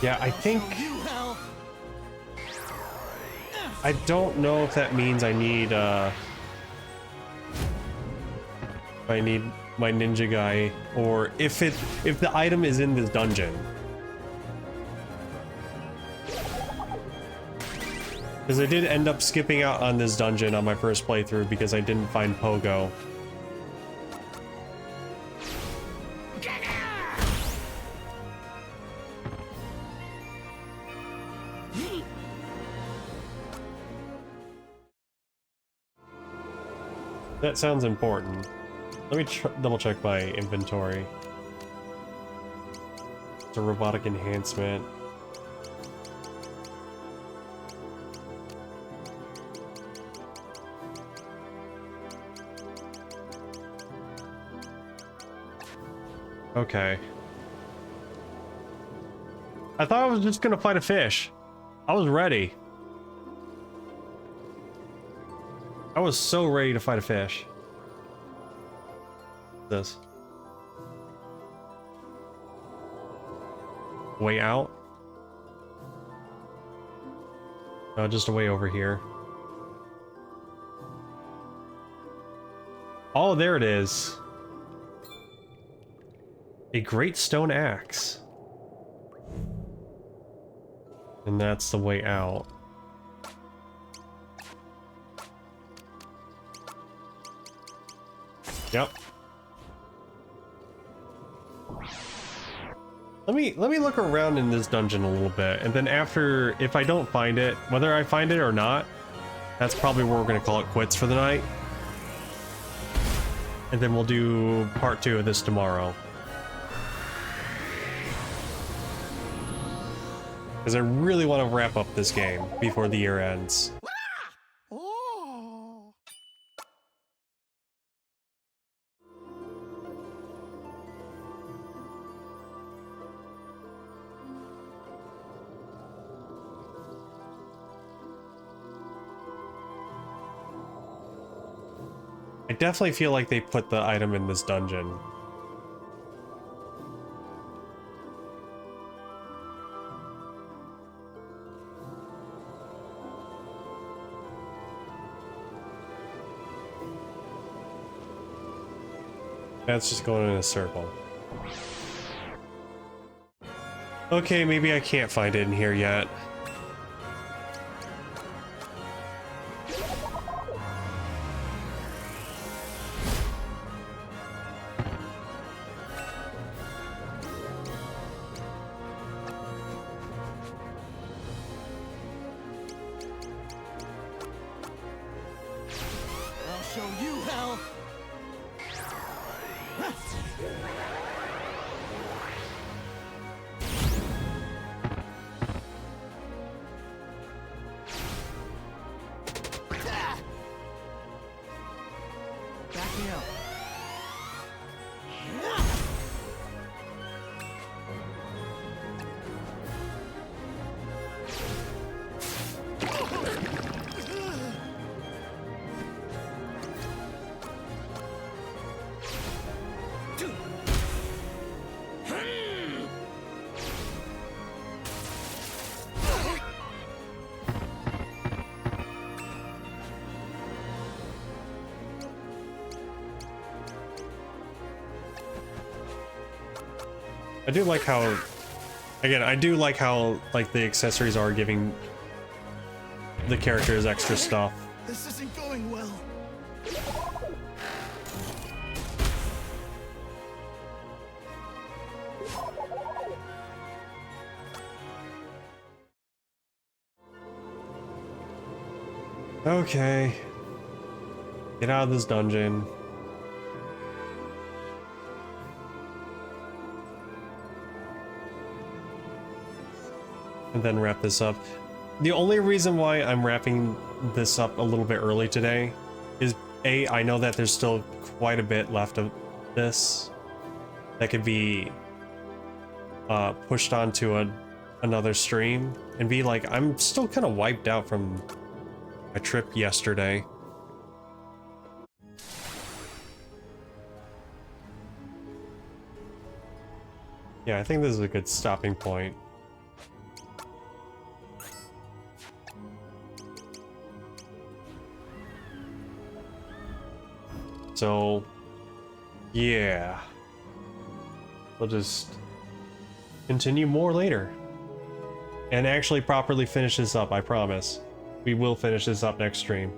Yeah, I think... I don't know if that means I need my ninja guy, or if the item is in this dungeon. Because I did end up skipping out on this dungeon on my first playthrough because I didn't find Pogo. That sounds important. Let me double check my inventory. It's a robotic enhancement. Okay. I thought I was just gonna fight a fish. I was ready. I was so ready to fight a fish. This. Way out? No, just a way over here. Oh, there it is. A great stone axe. And that's the way out. Yep. Let me look around in this dungeon a little bit, and then after, if I don't find it, whether I find it or not, that's probably where we're gonna call it quits for the night. And then we'll do part 2 of this tomorrow. Because I really want to wrap up this game before the year ends. I definitely feel like they put the item in this dungeon. That's just going in a circle. Okay, maybe I can't find it in here yet. I'll show you how. Back me up. I do like how, again, I do like how, like, the accessories are giving the characters extra stuff. This isn't going well. Okay. Get out of this dungeon. And then wrap this up. The only reason why I'm wrapping this up a little bit early today is A, I know that there's still quite a bit left of this that could be pushed onto another stream, and B, like, I'm still kind of wiped out from a trip yesterday. Yeah, I think this is a good stopping point. So, yeah. We'll just continue more later. And actually properly finish this up, I promise. we will finish this up next stream.